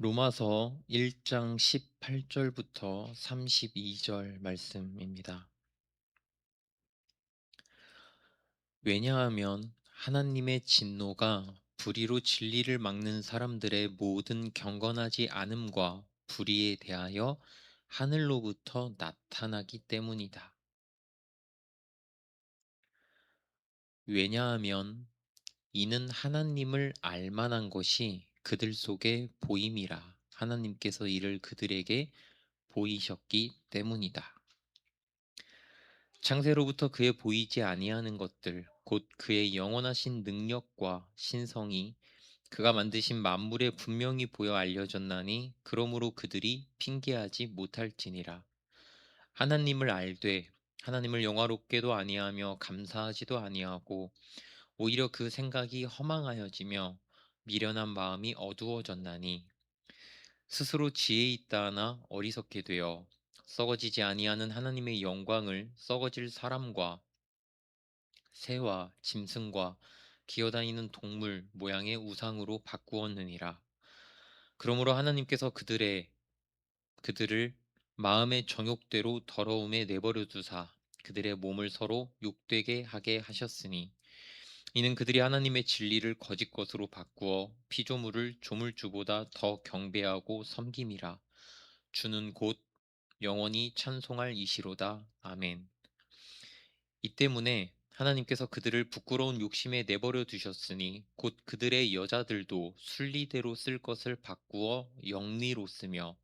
로마서 1장 18절부터 32절 말씀입니다. 왜냐하면 하나님의 진노가 불의로 진리를 막는 사람들의 모든 경건하지 않음과 불의에 대하여 하늘로부터 나타나기 때문이다. 왜냐하면 이는 하나님을 알만한 것이 그들 속에 보임이라 하나님께서 이를 그들에게 보이셨기 때문이다. 창세로부터 그의 보이지 아니하는 것들 곧 그의 영원하신 능력과 신성이 그가 만드신 만물에 분명히 보여 알려졌나니 그러므로 그들이 핑계하지 못할지니라. 하나님을 알되 하나님을 영화롭게도 아니하며 감사하지도 아니하고 오히려 그 생각이 허망하여지며 미련한 마음이 어두워졌나니 스스로 지혜 있다 하나 어리석게 되어 썩어지지 아니하는 하나님의 영광을 썩어질 사람과 새와 짐승과 기어다니는 동물 모양의 우상으로 바꾸었느니라. 그러므로 하나님께서 그들을 마음의 정욕대로 더러움에 내버려 두사 그들의 몸을 서로 욕되게 하게 하셨으니 이는 그들이 하나님의 진리를 거짓 것으로 바꾸어 피조물을 조물주보다 더 경배하고 섬김이라. 주는 곧 영원히 찬송할 이시로다. 아멘. 이 때문에 하나님께서 그들을 부끄러운 욕심에 내버려 두셨으니 곧 그들의 여자들도 순리대로 쓸 것을 바꾸어 영리로 쓰며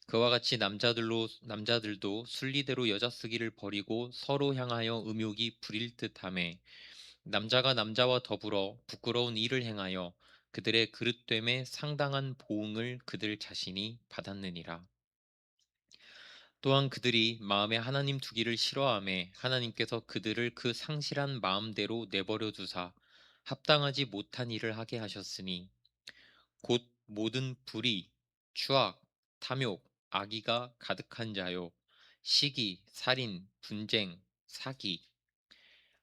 그와 같이 남자들도 순리대로 여자 쓰기를 버리고 서로 향하여 음욕이 부릴 듯하매 남자가 남자와 더불어 부끄러운 일을 행하여 그들의 그릇됨에 상당한 보응을 그들 자신이 받았느니라. 또한 그들이 마음에 하나님 두기를 싫어하매 하나님께서 그들을 그 상실한 마음대로 내버려 두사 합당하지 못한 일을 하게 하셨으니 곧 모든 불의, 추악, 탐욕, 악의가 가득한 자요 시기, 살인, 분쟁, 사기,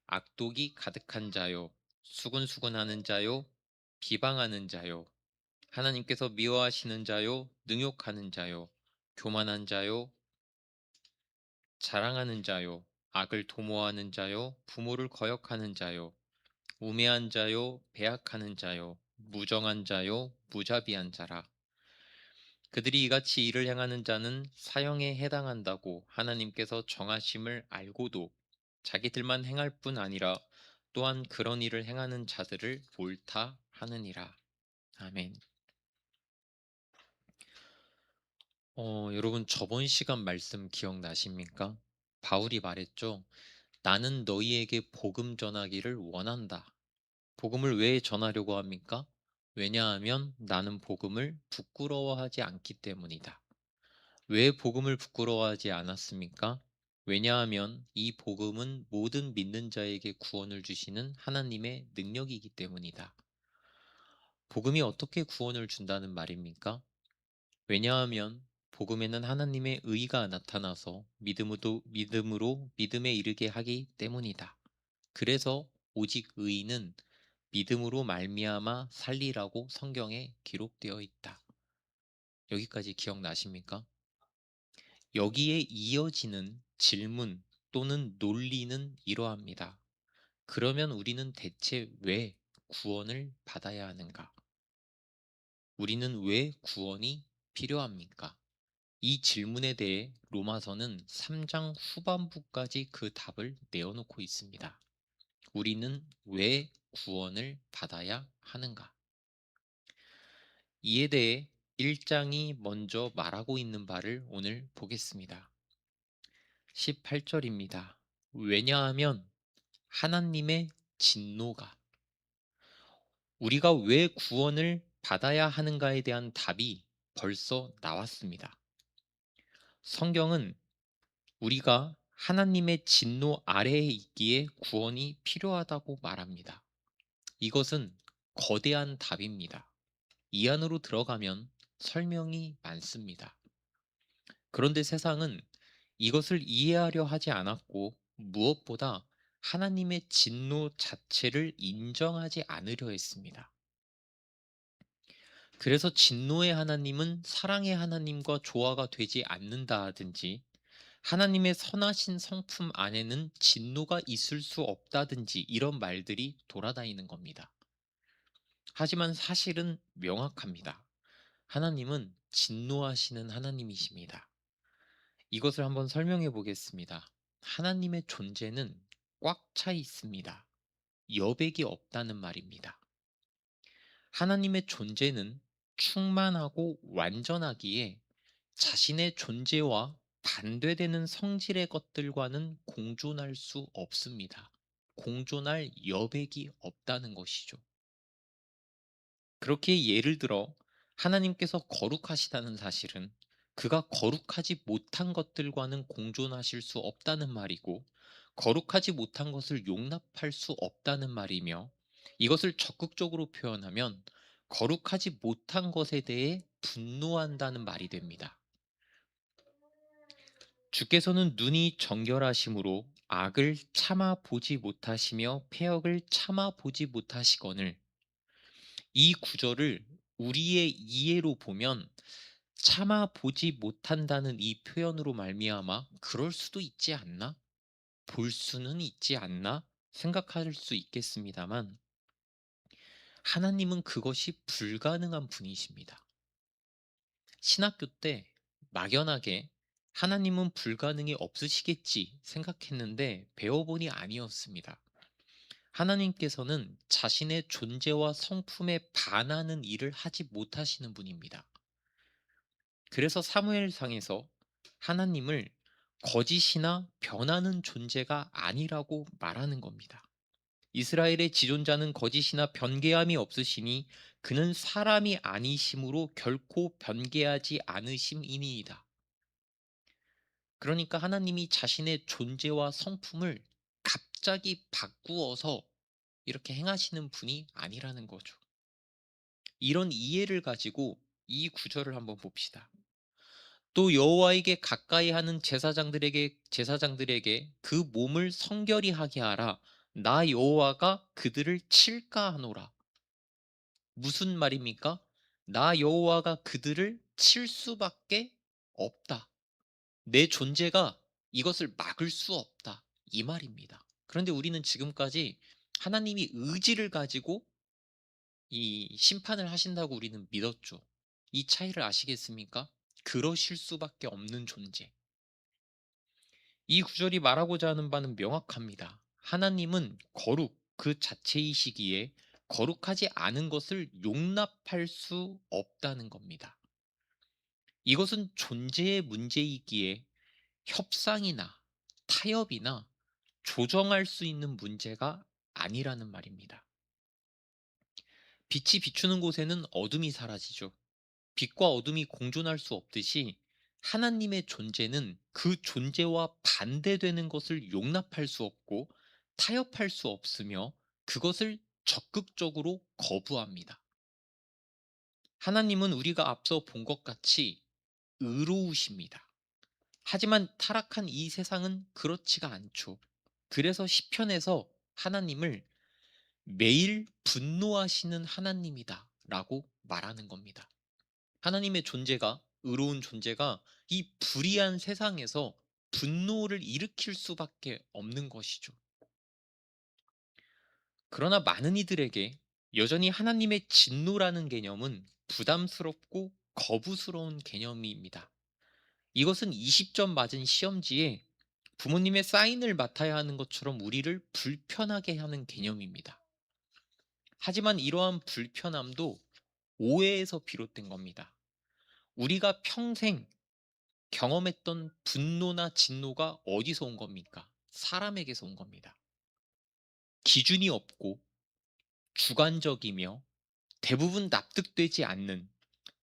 악독이 가득한 자요 수군수군하는 자요 비방하는 자요 하나님께서 미워하시는 자요 능욕하는 자요 교만한 자요 자랑하는 자요, 악을 도모하는 자요, 부모를 거역하는 자요, 우매한 자요, 배약하는 자요, 무정한 자요, 무자비한 자라. 그들이 이같이 일을 행하는 자는 사형에 해당한다고 하나님께서 정하심을 알고도 자기들만 행할 뿐 아니라 또한 그런 일을 행하는 자들을 옳다 하느니라. 아멘. 여러분 저번 시간 말씀 기억나십니까? 바울이 말했죠. 나는 너희에게 복음 전하기를 원한다. 복음을 왜 전하려고 합니까? 왜냐하면 나는 복음을 부끄러워하지 않기 때문이다. 왜 복음을 부끄러워하지 않았습니까? 왜냐하면 이 복음은 모든 믿는 자에게 구원을 주시는 하나님의 능력이기 때문이다. 복음이 어떻게 구원을 준다는 말입니까? 왜냐하면 복음에는 하나님의 의가 나타나서 믿음으로 믿음에 이르게 하기 때문이다. 그래서 오직 의인은 믿음으로 말미암아 살리라고 성경에 기록되어 있다. 여기까지 기억나십니까? 여기에 이어지는 질문 또는 논리는 이러합니다. 그러면 우리는 대체 왜 구원을 받아야 하는가? 우리는 왜 구원이 필요합니까? 이 질문에 대해 로마서는 3장 후반부까지 그 답을 내어놓고 있습니다. 우리는 왜 구원을 받아야 하는가? 이에 대해 1장이 먼저 말하고 있는 바를 오늘 보겠습니다. 18절입니다. 왜냐하면 하나님의 진노가 우리가 왜 구원을 받아야 하는가에 대한 답이 벌써 나왔습니다. 성경은 우리가 하나님의 진노 아래에 있기에 구원이 필요하다고 말합니다. 이것은 거대한 답입니다. 이 안으로 들어가면 설명이 많습니다. 그런데 세상은 이것을 이해하려 하지 않았고 무엇보다 하나님의 진노 자체를 인정하지 않으려 했습니다. 그래서 진노의 하나님은 사랑의 하나님과 조화가 되지 않는다 하든지, 하나님의 선하신 성품 안에는 진노가 있을 수 없다든지 이런 말들이 돌아다니는 겁니다. 하지만 사실은 명확합니다. 하나님은 진노하시는 하나님이십니다. 이것을 한번 설명해 보겠습니다. 하나님의 존재는 꽉 차 있습니다. 여백이 없다는 말입니다. 하나님의 존재는 충만하고 완전하기에 자신의 존재와 반대되는 성질의 것들과는 공존할 수 없습니다. 공존할 여백이 없다는 것이죠. 그렇게 예를 들어 하나님께서 거룩하시다는 사실은 그가 거룩하지 못한 것들과는 공존하실 수 없다는 말이고, 거룩하지 못한 것을 용납할 수 없다는 말이며, 이것을 적극적으로 표현하면 거룩하지 못한 것에 대해 분노한다는 말이 됩니다. 주께서는 눈이 정결하심으로 악을 참아 보지 못하시며 패역을 참아 보지 못하시거늘, 이 구절을 우리의 이해로 보면 참아 보지 못한다는 이 표현으로 말미암아 그럴 수도 있지 않나? 볼 수는 있지 않나? 생각할 수 있겠습니다만, 하나님은 그것이 불가능한 분이십니다. 신학교 때 막연하게 하나님은 불가능이 없으시겠지 생각했는데 배워보니 아니었습니다. 하나님께서는 자신의 존재와 성품에 반하는 일을 하지 못하시는 분입니다. 그래서 사무엘상에서 하나님을 거짓이나 변하는 존재가 아니라고 말하는 겁니다. 이스라엘의 지존자는 거짓이나 변개함이 없으시니 그는 사람이 아니심으로 결코 변개하지 않으심이니이다. 그러니까 하나님이 자신의 존재와 성품을 갑자기 바꾸어서 이렇게 행하시는 분이 아니라는 거죠. 이런 이해를 가지고 이 구절을 한번 봅시다. 또 여호와에게 가까이 하는 제사장들에게 그 몸을 성결히 하게 하라. 나 여호와가 그들을 칠까 하노라. 무슨 말입니까? 나 여호와가 그들을 칠 수밖에 없다. 내 존재가 이것을 막을 수 없다. 이 말입니다. 그런데 우리는 지금까지 하나님이 의지를 가지고 이 심판을 하신다고 우리는 믿었죠. 이 차이를 아시겠습니까? 그러실 수밖에 없는 존재. 이 구절이 말하고자 하는 바는 명확합니다. 하나님은 거룩 그 자체이시기에 거룩하지 않은 것을 용납할 수 없다는 겁니다. 이것은 존재의 문제이기에 협상이나 타협이나 조정할 수 있는 문제가 아니라는 말입니다. 빛이 비추는 곳에는 어둠이 사라지죠. 빛과 어둠이 공존할 수 없듯이 하나님의 존재는 그 존재와 반대되는 것을 용납할 수 없고 타협할 수 없으며 그것을 적극적으로 거부합니다. 하나님은 우리가 앞서 본 것 같이 의로우십니다. 하지만 타락한 이 세상은 그렇지가 않죠. 그래서 시편에서 하나님을 매일 분노하시는 하나님이다 라고 말하는 겁니다. 하나님의 존재가, 의로운 존재가 이 불의한 세상에서 분노를 일으킬 수밖에 없는 것이죠. 그러나 많은 이들에게 여전히 하나님의 진노라는 개념은 부담스럽고 거부스러운 개념입니다. 이것은 20점 맞은 시험지에 부모님의 사인을 맡아야 하는 것처럼 우리를 불편하게 하는 개념입니다. 하지만 이러한 불편함도 오해에서 비롯된 겁니다. 우리가 평생 경험했던 분노나 진노가 어디서 온 겁니까? 사람에게서 온 겁니다. 기준이 없고 주관적이며 대부분 납득되지 않는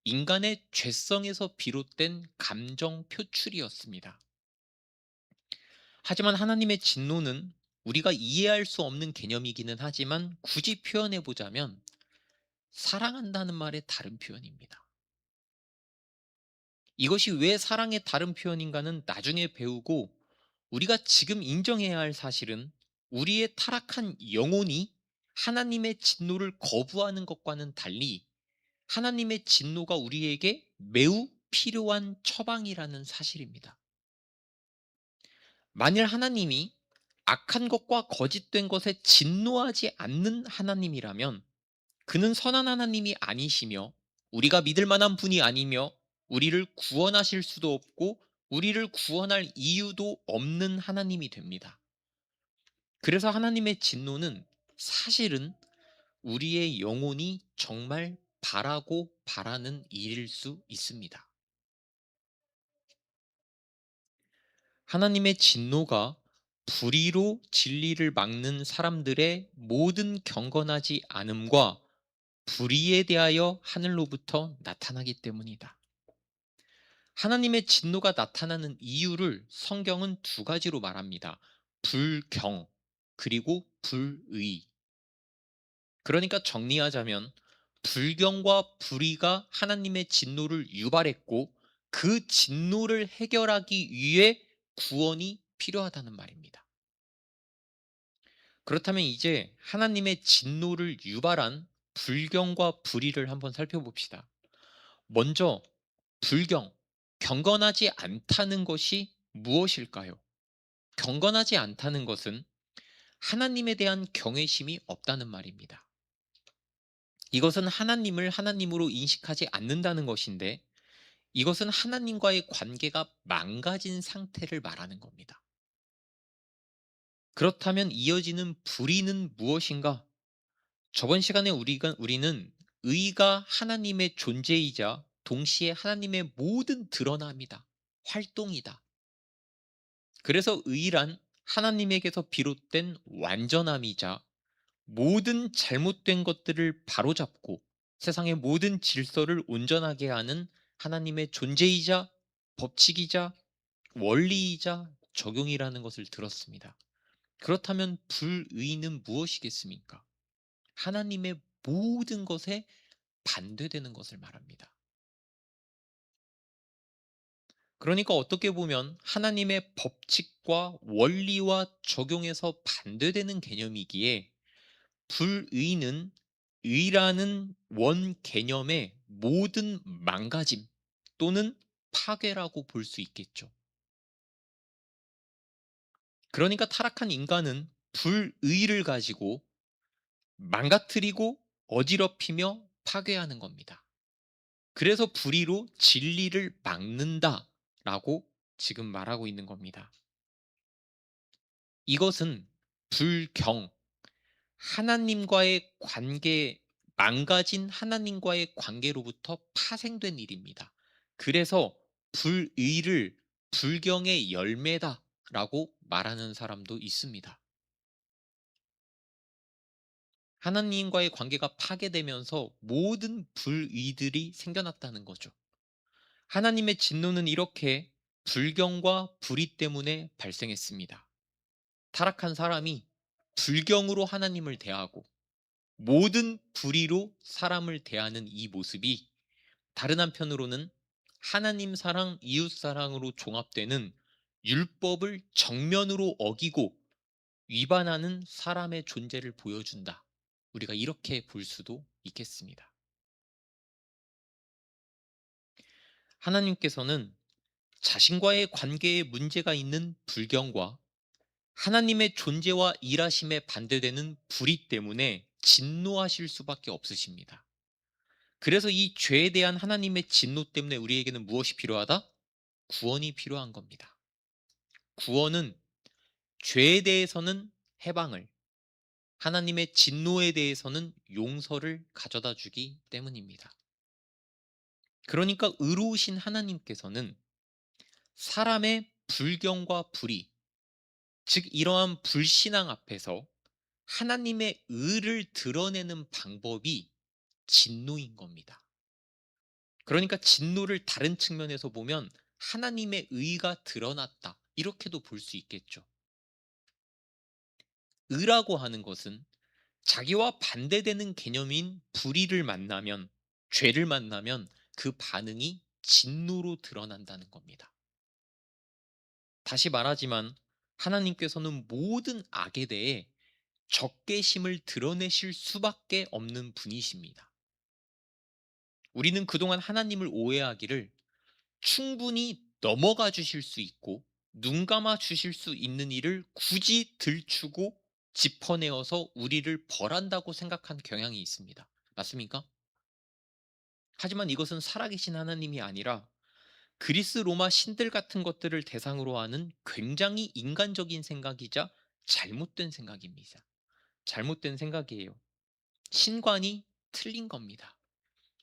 인간의 죄성에서 비롯된 감정 표출이었습니다. 하지만 하나님의 진노는 우리가 이해할 수 없는 개념이기는 하지만 굳이 표현해 보자면 사랑한다는 말의 다른 표현입니다. 이것이 왜 사랑의 다른 표현인가는 나중에 배우고, 우리가 지금 인정해야 할 사실은 우리의 타락한 영혼이 하나님의 진노를 거부하는 것과는 달리 하나님의 진노가 우리에게 매우 필요한 처방이라는 사실입니다. 만일 하나님이 악한 것과 거짓된 것에 진노하지 않는 하나님이라면 그는 선한 하나님이 아니시며 우리가 믿을 만한 분이 아니며 우리를 구원하실 수도 없고 우리를 구원할 이유도 없는 하나님이 됩니다. 그래서 하나님의 진노는 사실은 우리의 영혼이 정말 바라고 바라는 일일 수 있습니다. 하나님의 진노가 불의로 진리를 막는 사람들의 모든 경건하지 않음과 불의에 대하여 하늘로부터 나타나기 때문이다. 하나님의 진노가 나타나는 이유를 성경은 두 가지로 말합니다. 불경, 그리고 불의. 그러니까 정리하자면 불경과 불의가 하나님의 진노를 유발했고 그 진노를 해결하기 위해 구원이 필요하다는 말입니다. 그렇다면 이제 하나님의 진노를 유발한 불경과 불의를 한번 살펴봅시다. 먼저 불경, 경건하지 않다는 것이 무엇일까요? 경건하지 않다는 것은 하나님에 대한 경외심이 없다는 말입니다. 이것은 하나님을 하나님으로 인식하지 않는다는 것인데 이것은 하나님과의 관계가 망가진 상태를 말하는 겁니다. 그렇다면 이어지는 불의는 무엇인가? 저번 시간에 우리는 의가 하나님의 존재이자 동시에 하나님의 모든 드러남이다. 활동이다. 그래서 의란 하나님에게서 비롯된 완전함이자 모든 잘못된 것들을 바로잡고 세상의 모든 질서를 온전하게 하는 하나님의 존재이자 법칙이자 원리이자 적용이라는 것을 들었습니다. 그렇다면 불의는 무엇이겠습니까? 하나님의 모든 것에 반대되는 것을 말합니다. 그러니까 어떻게 보면 하나님의 법칙과 원리와 적용에서 반대되는 개념이기에 불의는 의라는 원 개념의 모든 망가짐 또는 파괴라고 볼 수 있겠죠. 그러니까 타락한 인간은 불의를 가지고 망가뜨리고 어지럽히며 파괴하는 겁니다. 그래서 불의로 진리를 막는다라고 지금 말하고 있는 겁니다. 이것은 불경, 하나님과의 관계, 망가진 하나님과의 관계로부터 파생된 일입니다. 그래서 불의를 불경의 열매다라고 말하는 사람도 있습니다. 하나님과의 관계가 파괴되면서 모든 불의들이 생겨났다는 거죠. 하나님의 진노는 이렇게 불경과 불의 때문에 발생했습니다. 타락한 사람이 불경으로 하나님을 대하고 모든 불의로 사람을 대하는 이 모습이 다른 한편으로는 하나님 사랑, 이웃 사랑으로 종합되는 율법을 정면으로 어기고 위반하는 사람의 존재를 보여준다. 우리가 이렇게 볼 수도 있겠습니다. 하나님께서는 자신과의 관계에 문제가 있는 불경과 하나님의 존재와 일하심에 반대되는 불의 때문에 진노하실 수밖에 없으십니다. 그래서 이 죄에 대한 하나님의 진노 때문에 우리에게는 무엇이 필요하다? 구원이 필요한 겁니다. 구원은 죄에 대해서는 해방을, 하나님의 진노에 대해서는 용서를 가져다 주기 때문입니다. 그러니까 의로우신 하나님께서는 사람의 불경과 불의, 즉 이러한 불신앙 앞에서 하나님의 의를 드러내는 방법이 진노인 겁니다. 그러니까 진노를 다른 측면에서 보면 하나님의 의가 드러났다. 이렇게도 볼 수 있겠죠. 의라고 하는 것은 자기와 반대되는 개념인 불의를 만나면, 죄를 만나면 그 반응이 진노로 드러난다는 겁니다. 다시 말하지만 하나님께서는 모든 악에 대해 적개심을 드러내실 수밖에 없는 분이십니다. 우리는 그동안 하나님을 오해하기를 충분히 넘어가 주실 수 있고 눈 감아 주실 수 있는 일을 굳이 들추고 짚어내어서 우리를 벌한다고 생각한 경향이 있습니다. 맞습니까? 하지만 이것은 살아계신 하나님이 아니라 그리스 로마 신들 같은 것들을 대상으로 하는 굉장히 인간적인 생각이자 잘못된 생각입니다. 잘못된 생각이에요. 신관이 틀린 겁니다.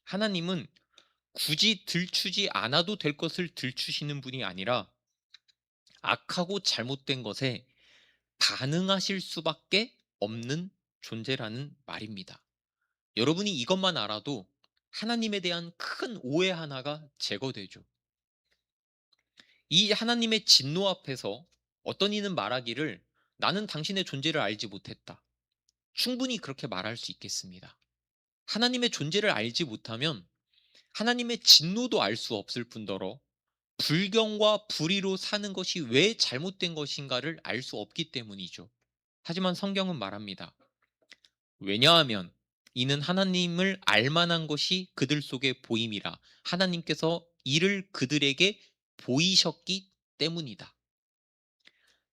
하나님은 굳이 들추지 않아도 될 것을 들추시는 분이 아니라 악하고 잘못된 것에 반응하실 수밖에 없는 존재라는 말입니다. 여러분이 이것만 알아도 하나님에 대한 큰 오해 하나가 제거되죠. 이 하나님의 진노 앞에서 어떤 이는 말하기를 나는 당신의 존재를 알지 못했다. 충분히 그렇게 말할 수 있겠습니다. 하나님의 존재를 알지 못하면 하나님의 진노도 알 수 없을 뿐더러 불경과 불의로 사는 것이 왜 잘못된 것인가를 알 수 없기 때문이죠. 하지만 성경은 말합니다. 왜냐하면 이는 하나님을 알 만한 것이 그들 속에 보임이라 하나님께서 이를 그들에게 보이셨기 때문이다.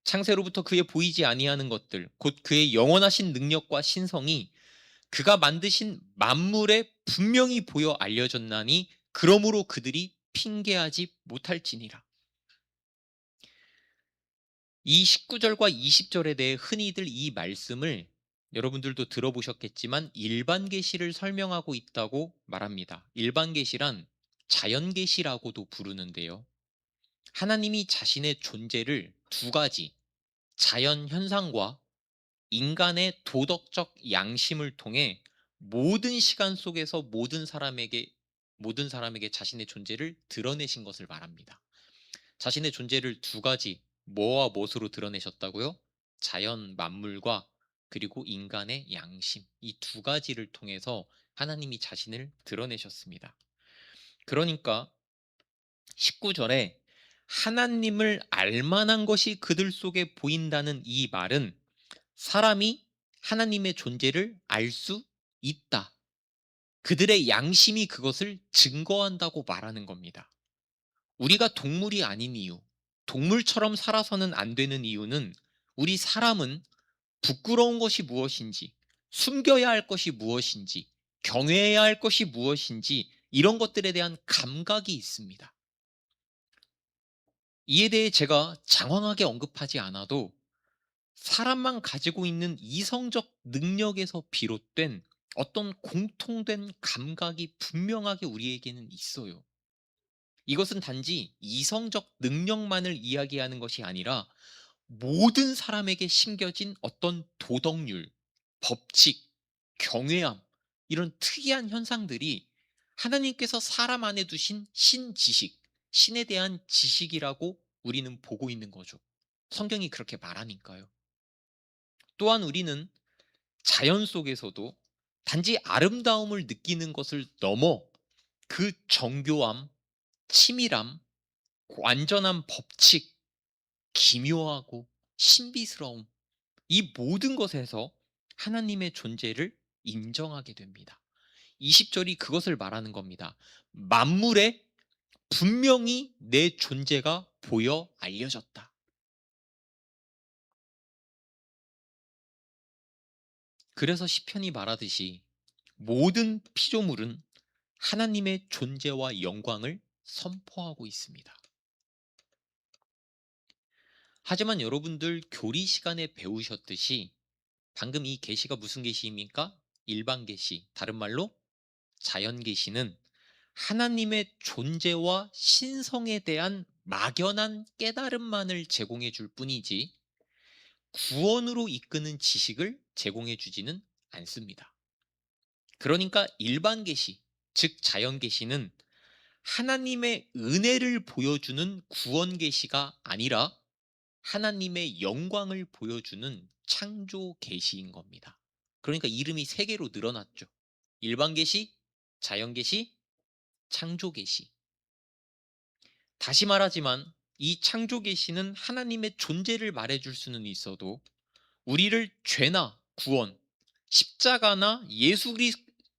창세로부터 그의 보이지 아니하는 것들, 곧 그의 영원하신 능력과 신성이 그가 만드신 만물에 분명히 보여 알려졌나니 그러므로 그들이 핑계하지 못할지니라. 이 19절과 20절에 대해 흔히들 이 말씀을 여러분들도 들어보셨겠지만 일반 계시를 설명하고 있다고 말합니다. 일반 계시란 자연 계시라고도 부르는데요. 하나님이 자신의 존재를 두 가지 자연 현상과 인간의 도덕적 양심을 통해 모든 시간 속에서 모든 사람에게 자신의 존재를 드러내신 것을 말합니다. 자신의 존재를 두 가지 뭐와 무엇으로 드러내셨다고요? 자연 만물과 그리고 인간의 양심 이 두 가지를 통해서 하나님이 자신을 드러내셨습니다. 그러니까 19절에 하나님을 알만한 것이 그들 속에 보인다는 이 말은 사람이 하나님의 존재를 알 수 있다. 그들의 양심이 그것을 증거한다고 말하는 겁니다. 우리가 동물이 아닌 이유, 동물처럼 살아서는 안 되는 이유는 우리 사람은 부끄러운 것이 무엇인지, 숨겨야 할 것이 무엇인지, 경외해야 할 것이 무엇인지 이런 것들에 대한 감각이 있습니다. 이에 대해 제가 장황하게 언급하지 않아도 사람만 가지고 있는 이성적 능력에서 비롯된 어떤 공통된 감각이 분명하게 우리에게는 있어요. 이것은 단지 이성적 능력만을 이야기하는 것이 아니라 모든 사람에게 심겨진 어떤 도덕률, 법칙, 경외함, 이런 특이한 현상들이 하나님께서 사람 안에 두신 신지식, 신에 대한 지식이라고 우리는 보고 있는 거죠. 성경이 그렇게 말하니까요. 또한 우리는 자연 속에서도 단지 아름다움을 느끼는 것을 넘어 그 정교함, 치밀함, 완전한 법칙, 기묘하고 신비스러움, 이 모든 것에서 하나님의 존재를 인정하게 됩니다. 20절이 그것을 말하는 겁니다. 만물에 분명히 내 존재가 보여 알려졌다. 그래서 시편이 말하듯이 모든 피조물은 하나님의 존재와 영광을 선포하고 있습니다. 하지만 여러분들 교리 시간에 배우셨듯이 방금 이 계시가 무슨 계시입니까? 일반 계시, 다른 말로 자연 계시는 하나님의 존재와 신성에 대한 막연한 깨달음만을 제공해 줄 뿐이지 구원으로 이끄는 지식을 제공해 주지는 않습니다. 그러니까 일반 계시, 즉 자연 계시는 하나님의 은혜를 보여주는 구원 계시가 아니라 하나님의 영광을 보여주는 창조 계시인 겁니다. 그러니까 이름이 세 개로 늘어났죠. 일반 계시, 자연 계시, 창조 계시. 다시 말하지만 이 창조 계시는 하나님의 존재를 말해줄 수는 있어도 우리를 죄나 구원, 십자가나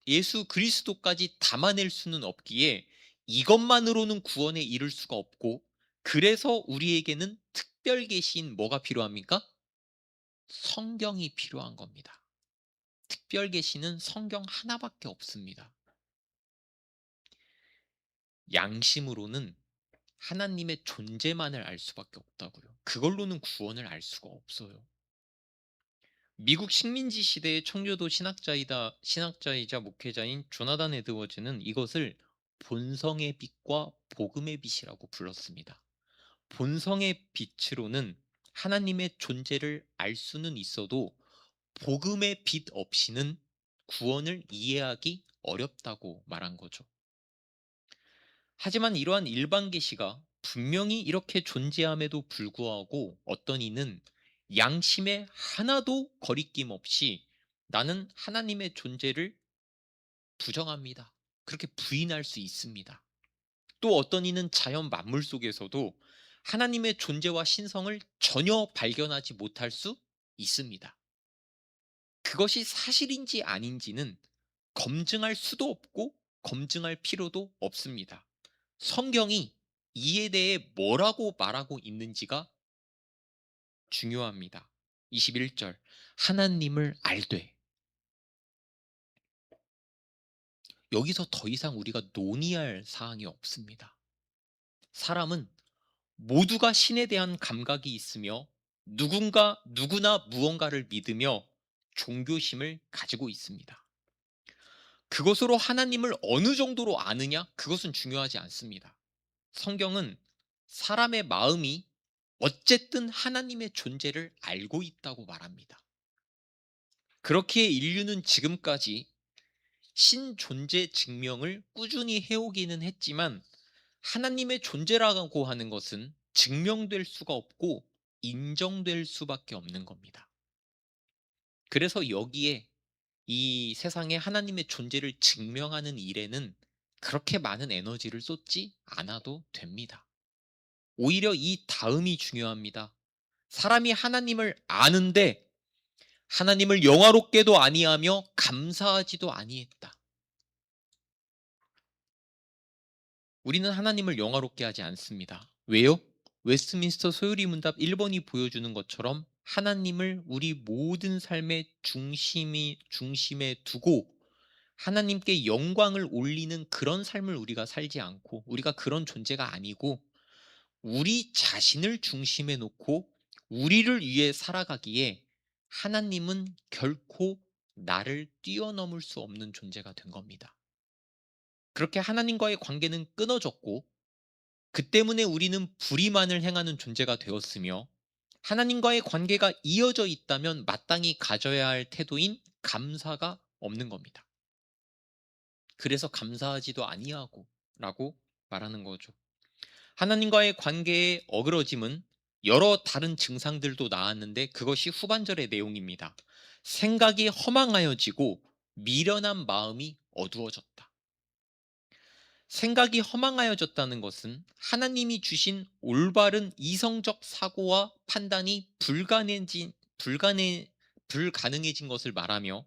예수 그리스도까지 담아낼 수는 없기에 이것만으로는 구원에 이를 수가 없고, 그래서 우리에게는 특별 계시인 뭐가 필요합니까? 성경이 필요한 겁니다. 특별 계시는 성경 하나밖에 없습니다. 양심으로는 하나님의 존재만을 알 수밖에 없다고요. 그걸로는 구원을 알 수가 없어요. 미국 식민지 시대의 청교도 신학자이자 목회자인 조나단 에드워즈는 이것을 본성의 빛과 복음의 빛이라고 불렀습니다. 본성의 빛으로는 하나님의 존재를 알 수는 있어도 복음의 빛 없이는 구원을 이해하기 어렵다고 말한 거죠. 하지만 이러한 일반 계시가 분명히 이렇게 존재함에도 불구하고 어떤 이는 양심에 하나도 거리낌 없이 나는 하나님의 존재를 부정합니다, 그렇게 부인할 수 있습니다. 또 어떤 이는 자연 만물 속에서도 하나님의 존재와 신성을 전혀 발견하지 못할 수 있습니다. 그것이 사실인지 아닌지는 검증할 수도 없고 검증할 필요도 없습니다. 성경이 이에 대해 뭐라고 말하고 있는지가 중요합니다. 21절, 하나님을 알되. 여기서 더 이상 우리가 논의할 사항이 없습니다. 사람은 모두가 신에 대한 감각이 있으며 누구나 무언가를 믿으며 종교심을 가지고 있습니다. 그것으로 하나님을 어느 정도로 아느냐? 그것은 중요하지 않습니다. 성경은 사람의 마음이 어쨌든 하나님의 존재를 알고 있다고 말합니다. 그렇기에 인류는 지금까지 신존재 증명을 꾸준히 해오기는 했지만 하나님의 존재라고 하는 것은 증명될 수가 없고 인정될 수밖에 없는 겁니다. 그래서 여기에 이 세상에 하나님의 존재를 증명하는 일에는 그렇게 많은 에너지를 쏟지 않아도 됩니다. 오히려 이 다음이 중요합니다. 사람이 하나님을 아는데 하나님을 영화롭게도 아니하며 감사하지도 아니했다. 우리는 하나님을 영화롭게 하지 않습니다. 왜요? 웨스트민스터 소요리 문답 1번이 보여주는 것처럼 하나님을 우리 모든 삶의 중심에 두고 하나님께 영광을 올리는 그런 삶을 우리가 살지 않고, 우리가 그런 존재가 아니고 우리 자신을 중심에 놓고 우리를 위해 살아가기에 하나님은 결코 나를 뛰어넘을 수 없는 존재가 된 겁니다. 그렇게 하나님과의 관계는 끊어졌고 그 때문에 우리는 불의만을 행하는 존재가 되었으며, 하나님과의 관계가 이어져 있다면 마땅히 가져야 할 태도인 감사가 없는 겁니다. 그래서 감사하지도 아니하고 라고 말하는 거죠. 하나님과의 관계의 어그러짐은 여러 다른 증상들도 나왔는데 그것이 후반절의 내용입니다. 생각이 허망하여지고 미련한 마음이 어두워졌다. 생각이 허망하여졌다는 것은 하나님이 주신 올바른 이성적 사고와 판단이 불가능해진 것을 말하며,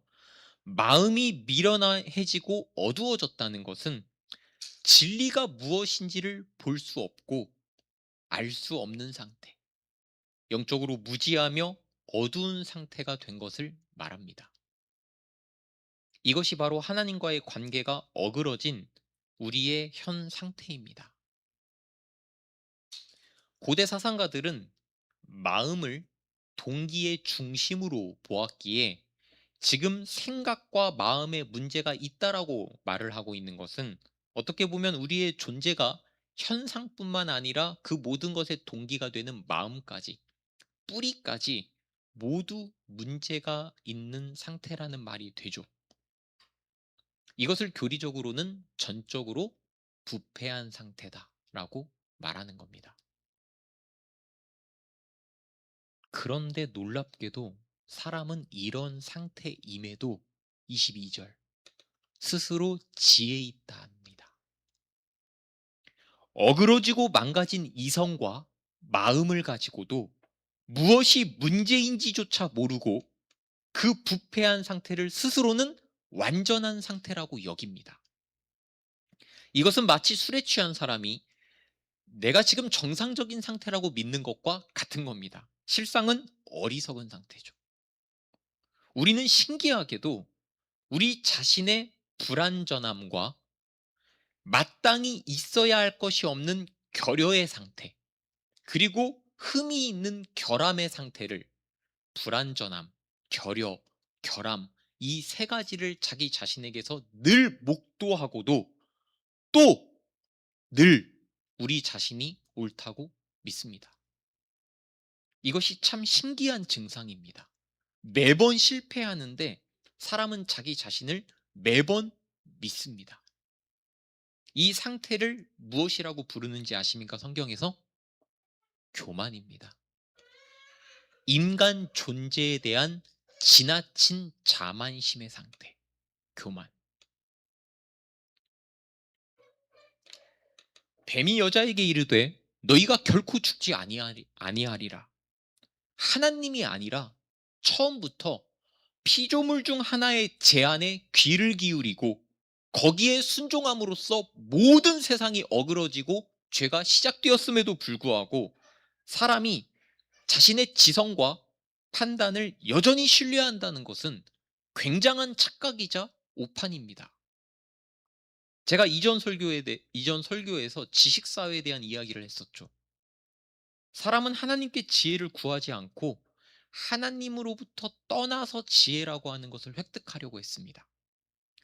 마음이 미련해지고 어두워졌다는 것은 진리가 무엇인지를 볼 수 없고 알 수 없는 상태, 영적으로 무지하며 어두운 상태가 된 것을 말합니다. 이것이 바로 하나님과의 관계가 어그러진 우리의 현 상태입니다. 고대 사상가들은 마음을 동기의 중심으로 보았기에 지금 생각과 마음에 문제가 있다라고 말을 하고 있는 것은, 어떻게 보면 우리의 존재가 현상뿐만 아니라 그 모든 것의 동기가 되는 마음까지, 뿌리까지 모두 문제가 있는 상태라는 말이 되죠. 이것을 교리적으로는 전적으로 부패한 상태다라고 말하는 겁니다. 그런데 놀랍게도 사람은 이런 상태임에도 22절, 스스로 지혜 있다 합니다. 어그러지고 망가진 이성과 마음을 가지고도 무엇이 문제인지조차 모르고 그 부패한 상태를 스스로는 완전한 상태라고 여깁니다. 이것은 마치 술에 취한 사람이 내가 지금 정상적인 상태라고 믿는 것과 같은 겁니다. 실상은 어리석은 상태죠. 우리는 신기하게도 우리 자신의 불완전함과 마땅히 있어야 할 것이 없는 결여의 상태, 그리고 흠이 있는 결함의 상태를 불완전함, 결여, 결함, 이 세 가지를 자기 자신에게서 늘 목도하고도 또 늘 우리 자신이 옳다고 믿습니다. 이것이 참 신기한 증상입니다. 매번 실패하는데 사람은 자기 자신을 매번 믿습니다. 이 상태를 무엇이라고 부르는지 아십니까? 성경에서 교만입니다. 인간 존재에 대한 지나친 자만심의 상태, 교만. 뱀이 여자에게 이르되 너희가 결코 죽지 아니하리라. 하나님이 아니라 처음부터 피조물 중 하나의 제안에 귀를 기울이고 거기에 순종함으로써 모든 세상이 어그러지고 죄가 시작되었음에도 불구하고 사람이 자신의 지성과 판단을 여전히 신뢰한다는 것은 굉장한 착각이자 오판입니다. 제가 이전 설교에서 지식사회에 대한 이야기를 했었죠. 사람은 하나님께 지혜를 구하지 않고 하나님으로부터 떠나서 지혜라고 하는 것을 획득하려고 했습니다.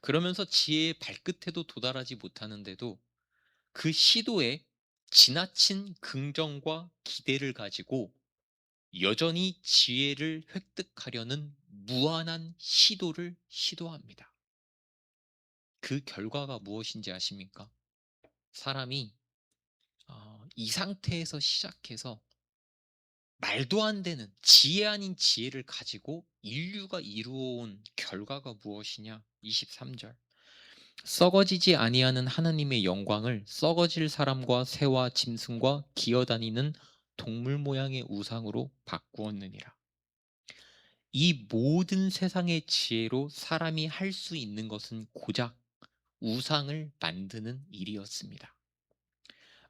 그러면서 지혜의 발끝에도 도달하지 못하는데도 그 시도에 지나친 긍정과 기대를 가지고 여전히 지혜를 획득하려는 무한한 시도를 시도합니다. 그 결과가 무엇인지 아십니까? 사람이 이 상태에서 시작해서 말도 안 되는 지혜 아닌 지혜를 가지고 인류가 이루어온 결과가 무엇이냐? 23절. 썩어지지 아니하는 하나님의 영광을 썩어질 사람과 새와 짐승과 기어다니는 동물 모양의 우상으로 바꾸었느니라. 이 모든 세상의 지혜로 사람이 할 수 있는 것은 고작 우상을 만드는 일이었습니다.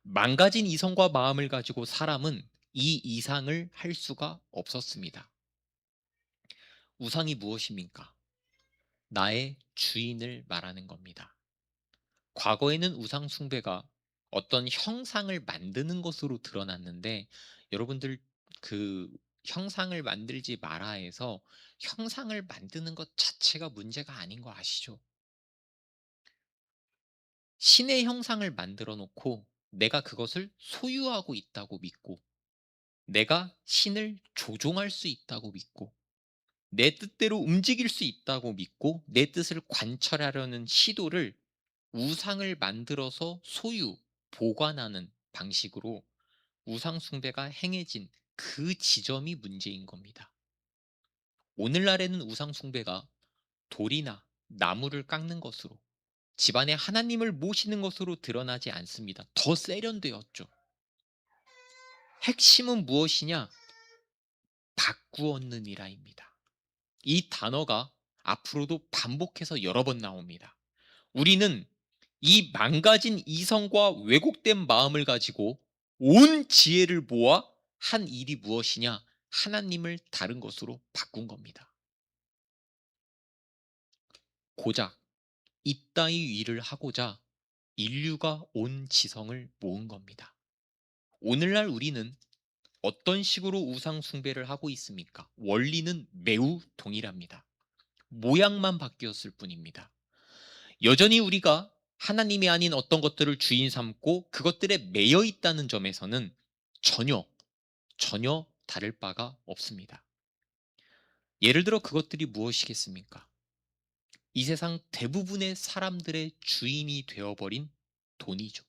망가진 이성과 마음을 가지고 사람은 이 이상을 할 수가 없었습니다. 우상이 무엇입니까? 나의 주인을 말하는 겁니다. 과거에는 우상 숭배가 어떤 형상을 만드는 것으로 드러났는데 여러분들 그 형상을 만들지 마라 해서 형상을 만드는 것 자체가 문제가 아닌 거 아시죠? 신의 형상을 만들어 놓고 내가 그것을 소유하고 있다고 믿고 내가 신을 조종할 수 있다고 믿고 내 뜻대로 움직일 수 있다고 믿고 내 뜻을 관철하려는 시도를 우상을 만들어서 소유, 보관하는 방식으로 우상 숭배가 행해진 그 지점이 문제인 겁니다. 오늘날에는 우상 숭배가 돌이나 나무를 깎는 것으로 집안에 하나님을 모시는 것으로 드러나지 않습니다. 더 세련되었죠. 핵심은 무엇이냐? 바꾸었느니라입니다. 이 단어가 앞으로도 반복해서 여러 번 나옵니다. 우리는 이 망가진 이성과 왜곡된 마음을 가지고 온 지혜를 모아 한 일이 무엇이냐? 하나님을 다른 것으로 바꾼 겁니다. 고작 이따위 일을 하고자 인류가 온 지성을 모은 겁니다. 오늘날 우리는 어떤 식으로 우상 숭배를 하고 있습니까? 원리는 매우 동일합니다. 모양만 바뀌었을 뿐입니다. 여전히 우리가 하나님이 아닌 어떤 것들을 주인 삼고 그것들에 매여 있다는 점에서는 전혀 다를 바가 없습니다. 예를 들어 그것들이 무엇이겠습니까? 이 세상 대부분의 사람들의 주인이 되어버린 돈이죠.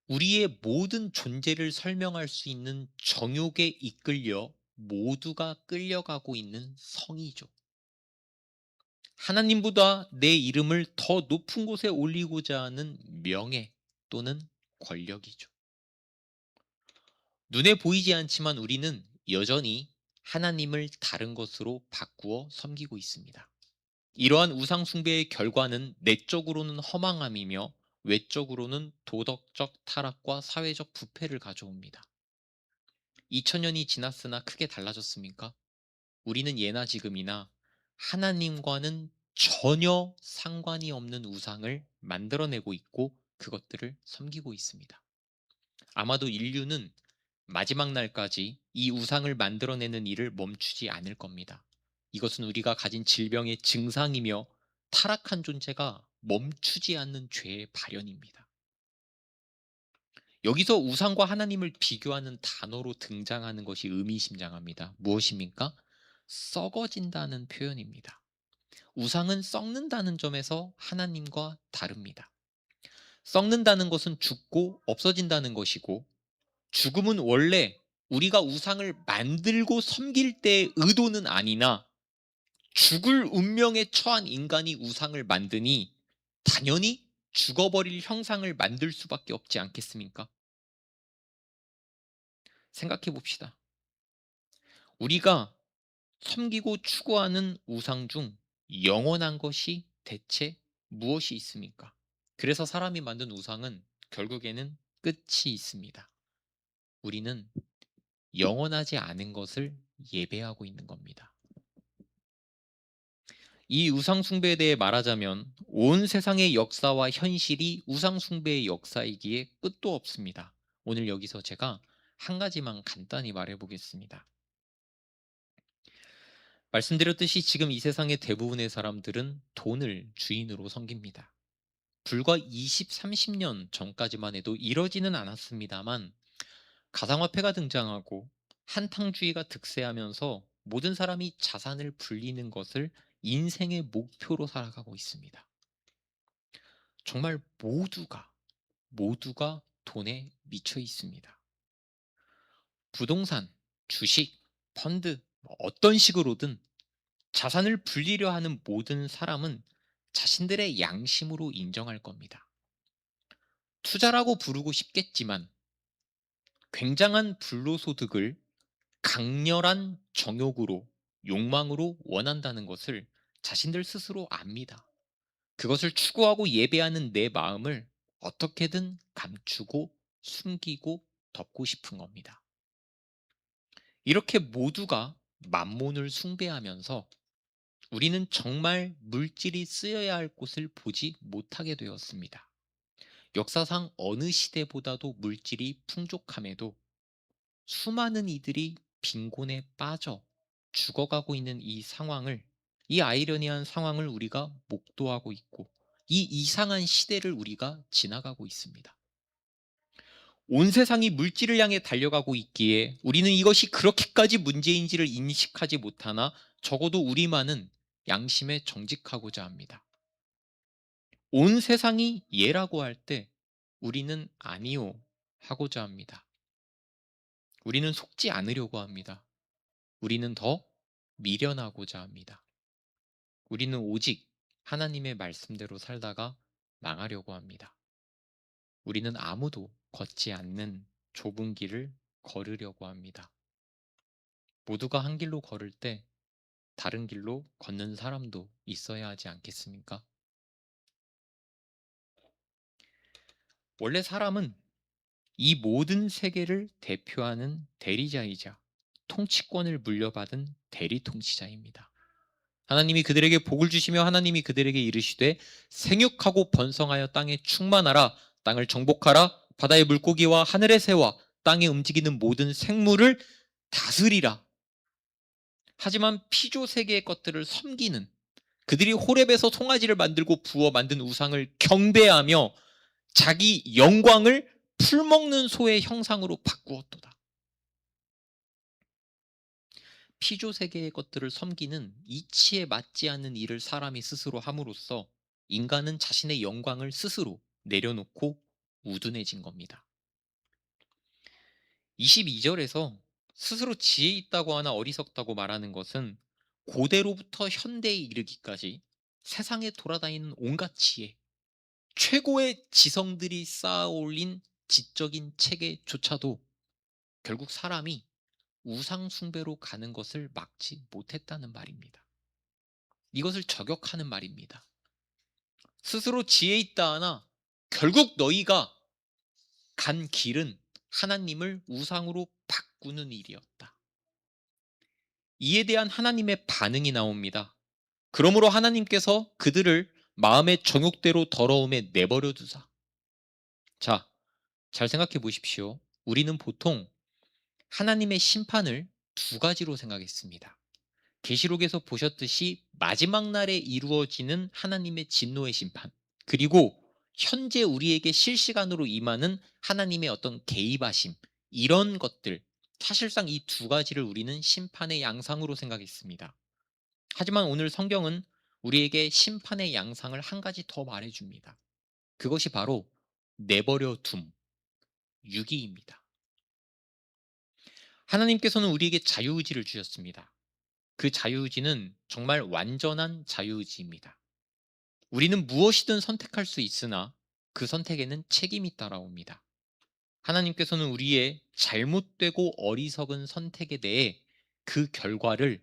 우리의 모든 존재를 설명할 수 있는 정욕에 이끌려 모두가 끌려가고 있는 성이죠. 하나님보다 내 이름을 더 높은 곳에 올리고자 하는 명예 또는 권력이죠. 눈에 보이지 않지만 우리는 여전히 하나님을 다른 것으로 바꾸어 섬기고 있습니다. 이러한 우상 숭배의 결과는 내적으로는 허망함이며 외적으로는 도덕적 타락과 사회적 부패를 가져옵니다. 2000년이 지났으나 크게 달라졌습니까? 우리는 예나 지금이나 하나님과는 전혀 상관이 없는 우상을 만들어내고 있고 그것들을 섬기고 있습니다. 아마도 인류는 마지막 날까지 이 우상을 만들어내는 일을 멈추지 않을 겁니다. 이것은 우리가 가진 질병의 증상이며 타락한 존재가 멈추지 않는 죄의 발현입니다. 여기서 우상과 하나님을 비교하는 단어로 등장하는 것이 의미심장합니다. 무엇입니까? 썩어진다는 표현입니다. 우상은 썩는다는 점에서 하나님과 다릅니다. 썩는다는 것은 죽고 없어진다는 것이고, 죽음은 원래 우리가 우상을 만들고 섬길 때의 의도는 아니나 죽을 운명에 처한 인간이 우상을 만드니 당연히 죽어버릴 형상을 만들 수밖에 없지 않겠습니까? 생각해 봅시다. 우리가 섬기고 추구하는 우상 중 영원한 것이 대체 무엇이 있습니까? 그래서 사람이 만든 우상은 결국에는 끝이 있습니다. 우리는 영원하지 않은 것을 예배하고 있는 겁니다. 이 우상숭배에 대해 말하자면 온 세상의 역사와 현실이 우상숭배의 역사이기에 끝도 없습니다. 오늘 여기서 제가 한 가지만 간단히 말해 보겠습니다. 말씀드렸듯이 지금 이 세상의 대부분의 사람들은 돈을 주인으로 섬깁니다. 불과 20, 30년 전까지만 해도 이러지는 않았습니다만 가상화폐가 등장하고 한탕주의가 득세하면서 모든 사람이 자산을 불리는 것을 인생의 목표로 살아가고 있습니다. 정말 모두가 돈에 미쳐 있습니다. 부동산, 주식, 펀드, 어떤 식으로든 자산을 불리려 하는 모든 사람은 자신들의 양심으로 인정할 겁니다. 투자라고 부르고 싶겠지만 굉장한 불로소득을 강렬한 정욕으로, 욕망으로 원한다는 것을 자신들 스스로 압니다. 그것을 추구하고 예배하는 내 마음을 어떻게든 감추고 숨기고 덮고 싶은 겁니다. 이렇게 모두가 만몬을 숭배하면서 우리는 정말 물질이 쓰여야 할 곳을 보지 못하게 되었습니다. 역사상 어느 시대보다도 물질이 풍족함에도 수많은 이들이 빈곤에 빠져 죽어가고 있는 이 아이러니한 상황을 우리가 목도하고 있고, 이 이상한 시대를 우리가 지나가고 있습니다. 온 세상이 물질을 향해 달려가고 있기에 우리는 이것이 그렇게까지 문제인지를 인식하지 못하나 적어도 우리만은 양심에 정직하고자 합니다. 온 세상이 예라고 할 때 우리는 아니요 하고자 합니다. 우리는 속지 않으려고 합니다. 우리는 더 미련하고자 합니다. 우리는 오직 하나님의 말씀대로 살다가 망하려고 합니다. 우리는 아무도 걷지 않는 좁은 길을 걸으려고 합니다. 모두가 한 길로 걸을 때 다른 길로 걷는 사람도 있어야 하지 않겠습니까? 원래 사람은 이 모든 세계를 대표하는 대리자이자 통치권을 물려받은 대리통치자입니다. 하나님이 그들에게 복을 주시며 하나님이 그들에게 이르시되 생육하고 번성하여 땅에 충만하라, 땅을 정복하라, 바다의 물고기와 하늘의 새와 땅에 움직이는 모든 생물을 다스리라. 하지만 피조 세계의 것들을 섬기는, 그들이 호렙에서 송아지를 만들고 부어 만든 우상을 경배하며 자기 영광을 풀먹는 소의 형상으로 바꾸었도다. 피조 세계의 것들을 섬기는 이치에 맞지 않는 일을 사람이 스스로 함으로써 인간은 자신의 영광을 스스로 내려놓고 우둔해진 겁니다. 22절에서 스스로 지혜 있다고 하나 어리석다고 말하는 것은 고대로부터 현대에 이르기까지 세상에 돌아다니는 온갖 지혜, 최고의 지성들이 쌓아 올린 지적인 체계조차도 결국 사람이 우상 숭배로 가는 것을 막지 못했다는 말입니다. 이것을 저격하는 말입니다. 스스로 지혜 있다 하나 결국 너희가 간 길은 하나님을 우상으로 바꾸는 일이었다. 이에 대한 하나님의 반응이 나옵니다. 그러므로 하나님께서 그들을 마음의 정욕대로 더러움에 내버려 두사. 자, 잘 생각해 보십시오. 우리는 보통 하나님의 심판을 두 가지로 생각했습니다. 계시록에서 보셨듯이 마지막 날에 이루어지는 하나님의 진노의 심판, 그리고 현재 우리에게 실시간으로 임하는 하나님의 어떤 개입하심, 이런 것들, 사실상 이 두 가지를 우리는 심판의 양상으로 생각했습니다. 하지만 오늘 성경은 우리에게 심판의 양상을 한 가지 더 말해줍니다. 그것이 바로 내버려 둠, 유기입니다. 하나님께서는 우리에게 자유의지를 주셨습니다. 그 자유의지는 정말 완전한 자유의지입니다. 우리는 무엇이든 선택할 수 있으나 그 선택에는 책임이 따라옵니다. 하나님께서는 우리의 잘못되고 어리석은 선택에 대해 그 결과를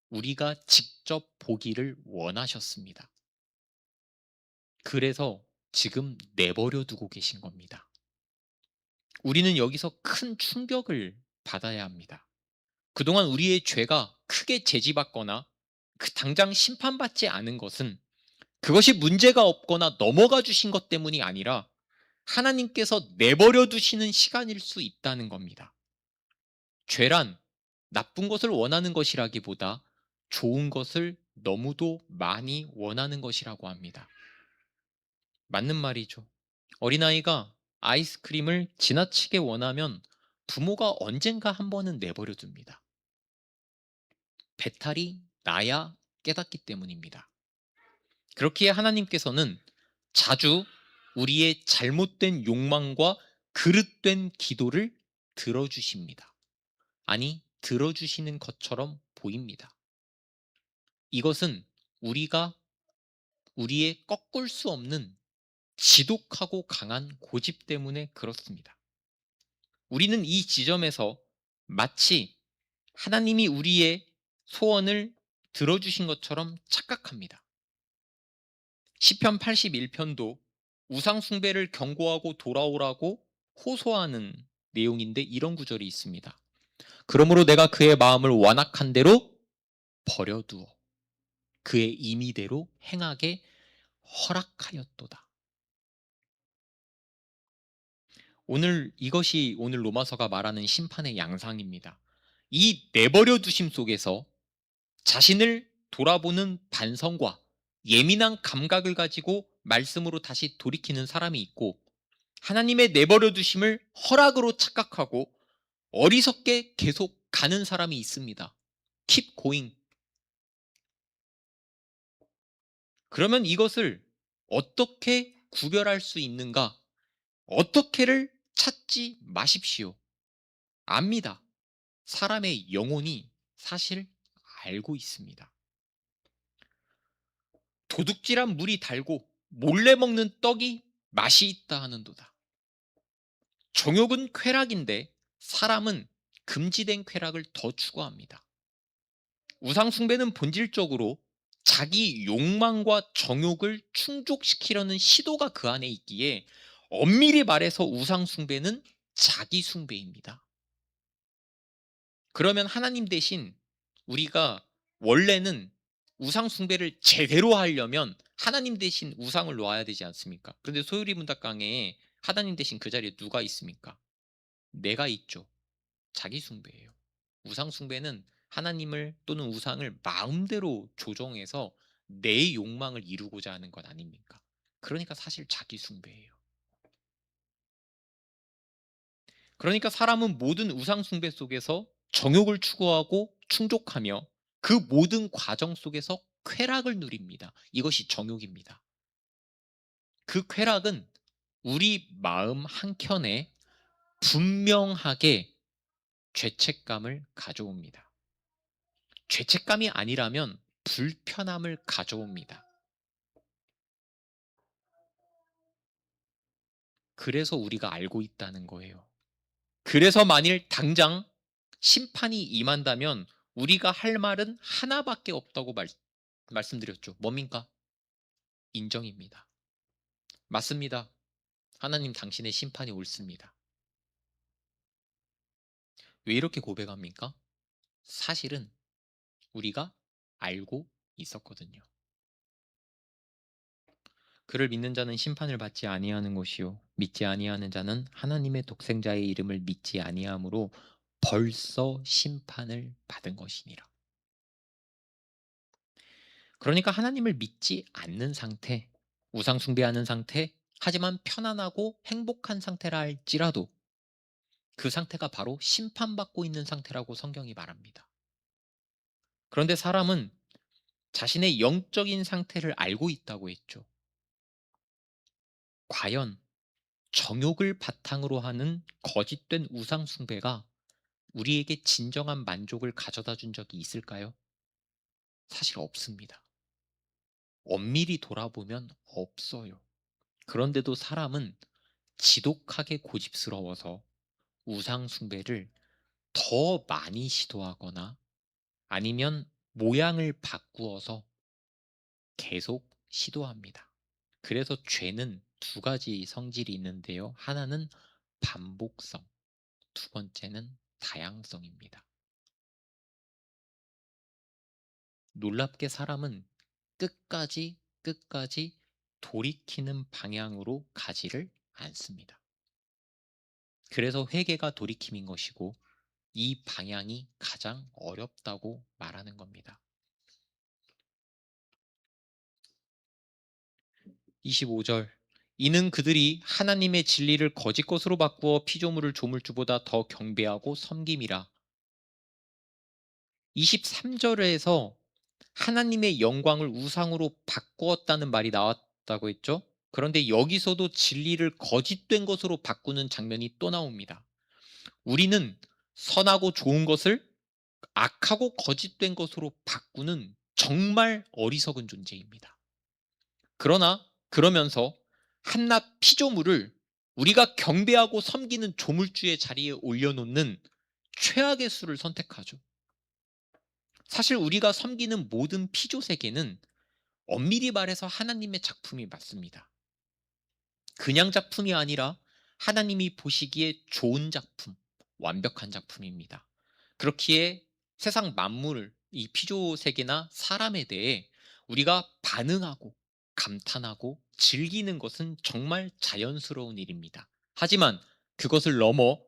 우리가 직접 보기를 원하셨습니다. 그래서 지금 내버려 두고 계신 겁니다. 우리는 여기서 큰 충격을 받아야 합니다. 그동안 우리의 죄가 크게 제지받거나 당장 심판받지 않은 것은 그것이 문제가 없거나 넘어가 주신 것 때문이 아니라 하나님께서 내버려 두시는 시간일 수 있다는 겁니다. 죄란 나쁜 것을 원하는 것이라기보다 좋은 것을 너무도 많이 원하는 것이라고 합니다. 맞는 말이죠. 어린아이가 아이스크림을 지나치게 원하면 부모가 언젠가 한 번은 내버려 둡니다. 배탈이 나야 깨닫기 때문입니다. 그렇기에 하나님께서는 자주 우리의 잘못된 욕망과 그릇된 기도를 들어주십니다. 아니, 들어주시는 것처럼 보입니다. 이것은 우리가 우리의 꺾을 수 없는 지독하고 강한 고집 때문에 그렇습니다. 우리는 이 지점에서 마치 하나님이 우리의 소원을 들어주신 것처럼 착각합니다. 시편 81편도 우상 숭배를 경고하고 돌아오라고 호소하는 내용인데 이런 구절이 있습니다. 그러므로 내가 그의 마음을 완악한 대로 버려두어 그의 임의대로 행하게 허락하였도다. 이것이 오늘 로마서가 말하는 심판의 양상입니다. 이 내버려 두심 속에서 자신을 돌아보는 반성과 예민한 감각을 가지고 말씀으로 다시 돌이키는 사람이 있고, 하나님의 내버려 두심을 허락으로 착각하고 어리석게 계속 가는 사람이 있습니다. Keep going. 그러면 이것을 어떻게 구별할 수 있는가? 어떻게를 찾지 마십시오. 압니다. 사람의 영혼이 사실 알고 있습니다. 도둑질한 물이 달고 몰래 먹는 떡이 맛이 있다 하는도다. 정욕은 쾌락인데 사람은 금지된 쾌락을 더 추구합니다. 우상숭배는 본질적으로 자기 욕망과 정욕을 충족시키려는 시도가 그 안에 있기에 엄밀히 말해서 우상숭배는 자기숭배입니다. 그러면 하나님 대신 우리가 원래는 우상숭배를 제대로 하려면 하나님 대신 우상을 놓아야 되지 않습니까? 그런데 소유리 문답강에 하나님 대신 그 자리에 누가 있습니까? 내가 있죠. 자기숭배예요. 우상숭배는 하나님을 또는 우상을 마음대로 조정해서 내 욕망을 이루고자 하는 것 아닙니까? 그러니까 사실 자기숭배예요. 그러니까 사람은 모든 우상숭배 속에서 정욕을 추구하고 충족하며 그 모든 과정 속에서 쾌락을 누립니다. 이것이 정욕입니다. 그 쾌락은 우리 마음 한켠에 분명하게 죄책감을 가져옵니다. 죄책감이 아니라면 불편함을 가져옵니다. 그래서 우리가 알고 있다는 거예요. 그래서 만일 당장 심판이 임한다면 우리가 할 말은 하나밖에 없다고 말씀드렸죠. 뭡니까? 인정입니다. 맞습니다. 하나님 당신의 심판이 옳습니다. 왜 이렇게 고백합니까? 사실은 우리가 알고 있었거든요. 그를 믿는 자는 심판을 받지 아니하는 것이요 믿지 아니하는 자는 하나님의 독생자의 이름을 믿지 아니하므로 벌써 심판을 받은 것이니라. 그러니까 하나님을 믿지 않는 상태, 우상 숭배하는 상태, 하지만 편안하고 행복한 상태라 할지라도 그 상태가 바로 심판받고 있는 상태라고 성경이 말합니다. 그런데 사람은 자신의 영적인 상태를 알고 있다고 했죠. 과연 정욕을 바탕으로 하는 거짓된 우상 숭배가 우리에게 진정한 만족을 가져다 준 적이 있을까요? 사실 없습니다. 엄밀히 돌아보면 없어요. 그런데도 사람은 지독하게 고집스러워서 우상 숭배를 더 많이 시도하거나 아니면 모양을 바꾸어서 계속 시도합니다. 그래서 죄는 두 가지 성질이 있는데요. 하나는 반복성, 두 번째는 다양성입니다. 놀랍게 사람은 끝까지 돌이키는 방향으로 가지를 않습니다. 그래서 회개가 돌이킴인 것이고 이 방향이 가장 어렵다고 말하는 겁니다. 25절 이는 그들이 하나님의 진리를 거짓 것으로 바꾸어 피조물을 조물주보다 더 경배하고 섬김이라. 23절에서 하나님의 영광을 우상으로 바꾸었다는 말이 나왔다고 했죠. 그런데 여기서도 진리를 거짓된 것으로 바꾸는 장면이 또 나옵니다. 우리는 선하고 좋은 것을 악하고 거짓된 것으로 바꾸는 정말 어리석은 존재입니다. 그러나 그러면서 한낱 피조물을 우리가 경배하고 섬기는 조물주의 자리에 올려놓는 최악의 수를 선택하죠. 사실 우리가 섬기는 모든 피조 세계는 엄밀히 말해서 하나님의 작품이 맞습니다. 그냥 작품이 아니라 하나님이 보시기에 좋은 작품, 완벽한 작품입니다. 그렇기에 세상 만물, 이 피조 세계나 사람에 대해 우리가 반응하고 감탄하고 즐기는 것은 정말 자연스러운 일입니다. 하지만 그것을 넘어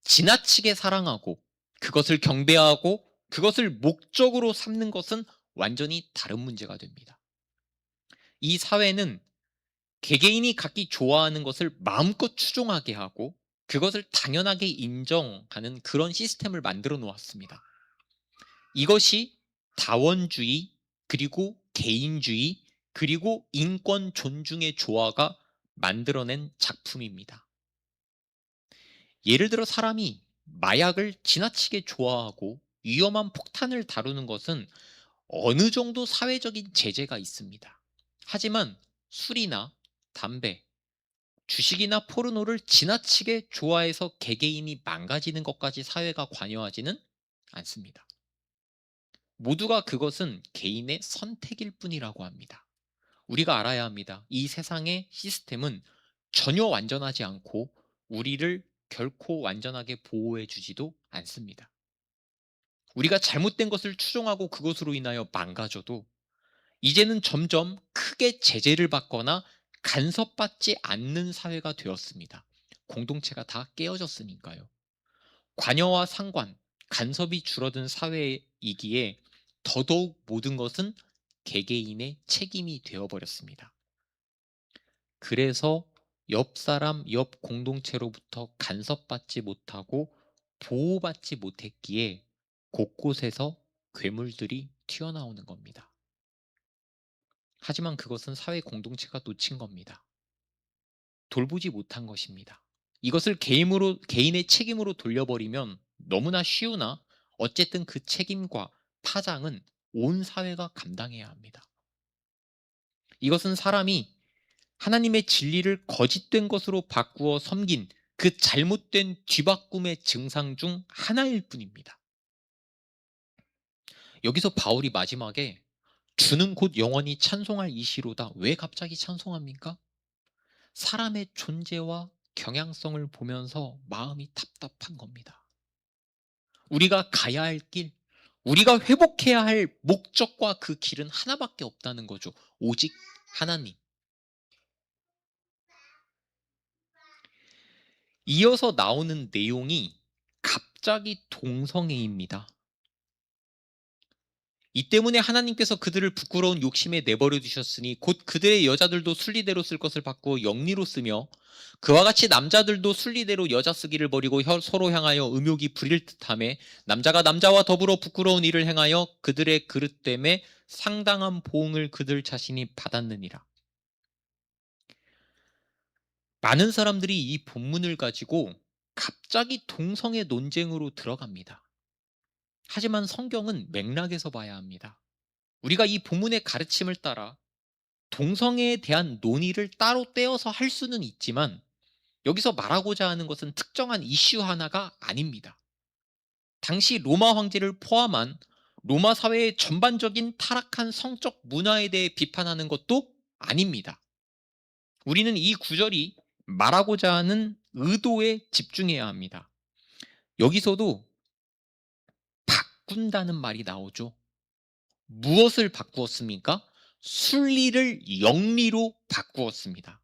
지나치게 사랑하고 그것을 경배하고 그것을 목적으로 삼는 것은 완전히 다른 문제가 됩니다. 이 사회는 개개인이 각기 좋아하는 것을 마음껏 추종하게 하고 그것을 당연하게 인정하는 그런 시스템을 만들어 놓았습니다. 이것이 다원주의, 그리고 개인주의, 그리고 인권 존중의 조화가 만들어낸 작품입니다. 예를 들어 사람이 마약을 지나치게 좋아하고 위험한 폭탄을 다루는 것은 어느 정도 사회적인 제재가 있습니다. 하지만 술이나 담배, 주식이나 포르노를 지나치게 좋아해서 개개인이 망가지는 것까지 사회가 관여하지는 않습니다. 모두가 그것은 개인의 선택일 뿐이라고 합니다. 우리가 알아야 합니다. 이 세상의 시스템은 전혀 완전하지 않고 우리를 결코 완전하게 보호해 주지도 않습니다. 우리가 잘못된 것을 추종하고 그것으로 인하여 망가져도 이제는 점점 크게 제재를 받거나 간섭받지 않는 사회가 되었습니다. 공동체가 다 깨어졌으니까요. 관여와 상관, 간섭이 줄어든 사회이기에 더더욱 모든 것은 개개인의 책임이 되어버렸습니다. 그래서 옆 사람, 옆 공동체로부터 간섭받지 못하고 보호받지 못했기에 곳곳에서 괴물들이 튀어나오는 겁니다. 하지만 그것은 사회 공동체가 놓친 겁니다. 돌보지 못한 것입니다. 이것을 개인의 책임으로 돌려버리면 너무나 쉬우나 어쨌든 그 책임과 파장은 온 사회가 감당해야 합니다. 이것은 사람이 하나님의 진리를 거짓된 것으로 바꾸어 섬긴 그 잘못된 뒤바꿈의 증상 중 하나일 뿐입니다. 여기서 바울이 마지막에 주는 곧 영원히 찬송할 이시로다. 왜 갑자기 찬송합니까? 사람의 존재와 경향성을 보면서 마음이 답답한 겁니다. 우리가 가야 할 길, 우리가 회복해야 할 목적과 그 길은 하나밖에 없다는 거죠. 오직 하나님. 이어서 나오는 내용이 갑자기 동성애입니다. 이 때문에 하나님께서 그들을 부끄러운 욕심에 내버려 두셨으니 곧 그들의 여자들도 순리대로 쓸 것을 바꾸어 영리로 쓰며 그와 같이 남자들도 순리대로 여자 쓰기를 버리고 서로 향하여 음욕이 부릴 듯하며 남자가 남자와 더불어 부끄러운 일을 행하여 그들의 그릇 때문에 상당한 보응을 그들 자신이 받았느니라. 많은 사람들이 이 본문을 가지고 갑자기 동성애 논쟁으로 들어갑니다. 하지만 성경은 맥락에서 봐야 합니다. 우리가 이 본문의 가르침을 따라 동성애에 대한 논의를 따로 떼어서 할 수는 있지만 여기서 말하고자 하는 것은 특정한 이슈 하나가 아닙니다. 당시 로마 황제를 포함한 로마 사회의 전반적인 타락한 성적 문화에 대해 비판하는 것도 아닙니다. 우리는 이 구절이 말하고자 하는 의도에 집중해야 합니다. 여기서도 바꾼다는 말이 나오죠. 무엇을 바꾸었습니까? 순리를 영리로 바꾸었습니다.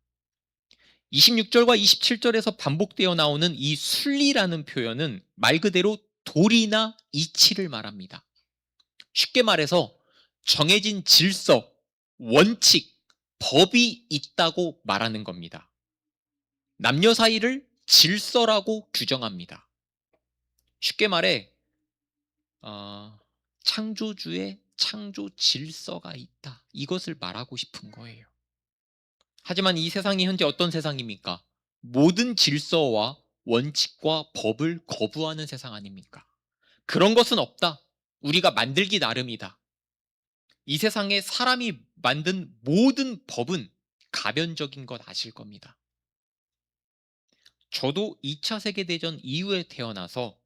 26절과 27절에서 반복되어 나오는 이 순리라는 표현은 말 그대로 도리나 이치를 말합니다. 쉽게 말해서 정해진 질서, 원칙, 법이 있다고 말하는 겁니다. 남녀 사이를 질서라고 규정합니다. 쉽게 말해 창조주의 창조 질서가 있다. 이것을 말하고 싶은 거예요. 하지만 이 세상이 현재 어떤 세상입니까? 모든 질서와 원칙과 법을 거부하는 세상 아닙니까? 그런 것은 없다. 우리가 만들기 나름이다. 이 세상에 사람이 만든 모든 법은 가변적인 것 아실 겁니다. 저도 2차 세계대전 이후에 태어나서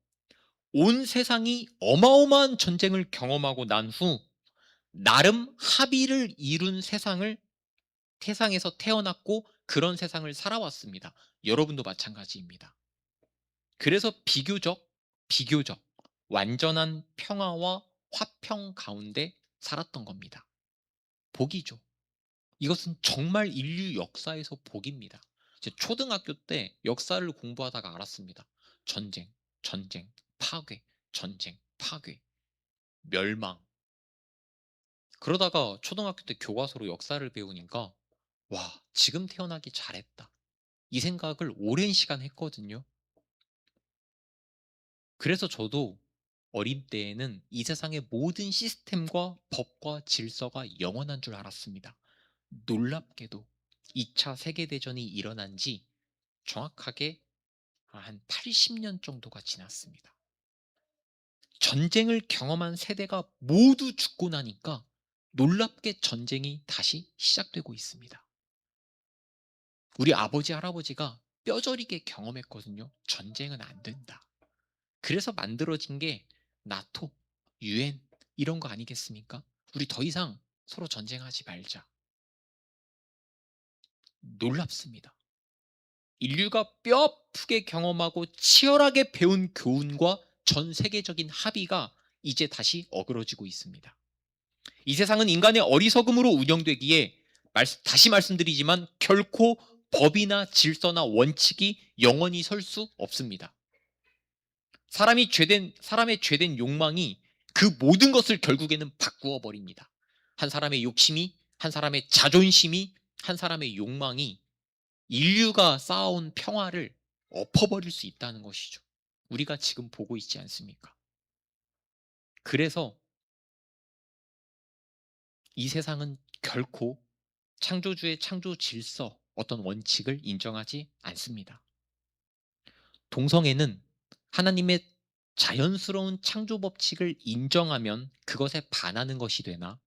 온 세상이 어마어마한 전쟁을 경험하고 난 후 나름 합의를 이룬 세상에서 태어났고 그런 세상을 살아왔습니다. 여러분도 마찬가지입니다. 그래서 비교적 완전한 평화와 화평 가운데 살았던 겁니다. 복이죠. 이것은 정말 인류 역사에서 복입니다. 제 초등학교 때 역사를 공부하다가 알았습니다. 전쟁, 파괴, 전쟁, 파괴, 멸망. 그러다가 초등학교 때 교과서로 역사를 배우니까 와, 지금 태어나기 잘했다. 이 생각을 오랜 시간 했거든요. 그래서 저도 어린 때에는 이 세상의 모든 시스템과 법과 질서가 영원한 줄 알았습니다. 놀랍게도 2차 세계대전이 일어난 지 정확하게 한 80년 정도가 지났습니다. 전쟁을 경험한 세대가 모두 죽고 나니까 놀랍게 전쟁이 다시 시작되고 있습니다. 우리 아버지, 할아버지가 뼈저리게 경험했거든요. 전쟁은 안 된다. 그래서 만들어진 게 나토, 유엔 이런 거 아니겠습니까? 우리 더 이상 서로 전쟁하지 말자. 놀랍습니다. 인류가 뼈아프게 경험하고 치열하게 배운 교훈과 전 세계적인 합의가 이제 다시 어그러지고 있습니다. 이 세상은 인간의 어리석음으로 운영되기에 다시 말씀드리지만 결코 법이나 질서나 원칙이 영원히 설 수 없습니다. 사람의 죄된 욕망이 그 모든 것을 결국에는 바꾸어 버립니다. 한 사람의 욕심이, 한 사람의 자존심이, 한 사람의 욕망이 인류가 쌓아온 평화를 엎어버릴 수 있다는 것이죠. 우리가 지금 보고 있지 않습니까? 그래서 이 세상은 결코 창조주의 창조 질서, 어떤 원칙을 인정하지 않습니다. 동성애는 하나님의 자연스러운 창조 법칙을 인정하면 그것에 반하는 것이 되나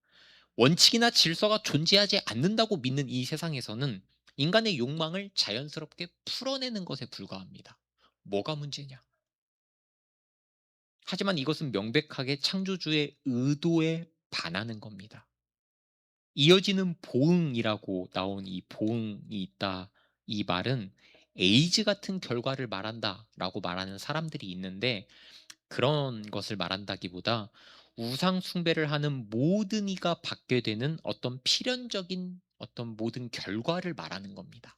원칙이나 질서가 존재하지 않는다고 믿는 이 세상에서는 인간의 욕망을 자연스럽게 풀어내는 것에 불과합니다. 뭐가 문제냐? 하지만 이것은 명백하게 창조주의 의도에 반하는 겁니다. 이어지는 보응이라고 나온 이 보응이 있다. 이 말은 에이즈 같은 결과를 말한다라고 말하는 사람들이 있는데 그런 것을 말한다기보다 우상 숭배를 하는 모든 이가 받게 되는 어떤 필연적인 어떤 모든 결과를 말하는 겁니다.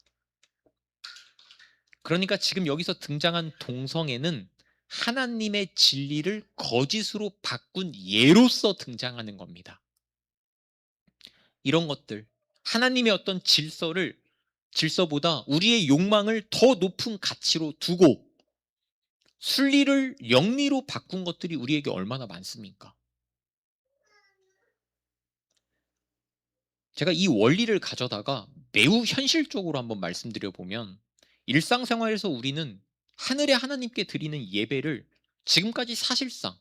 그러니까 지금 여기서 등장한 동성애는 하나님의 진리를 거짓으로 바꾼 예로서 등장하는 겁니다. 이런 것들, 하나님의 어떤 질서보다 우리의 욕망을 더 높은 가치로 두고 순리를 영리로 바꾼 것들이 우리에게 얼마나 많습니까? 제가 이 원리를 가져다가 매우 현실적으로 한번 말씀드려 보면 일상생활에서 우리는 하늘의 하나님께 드리는 예배를 지금까지 사실상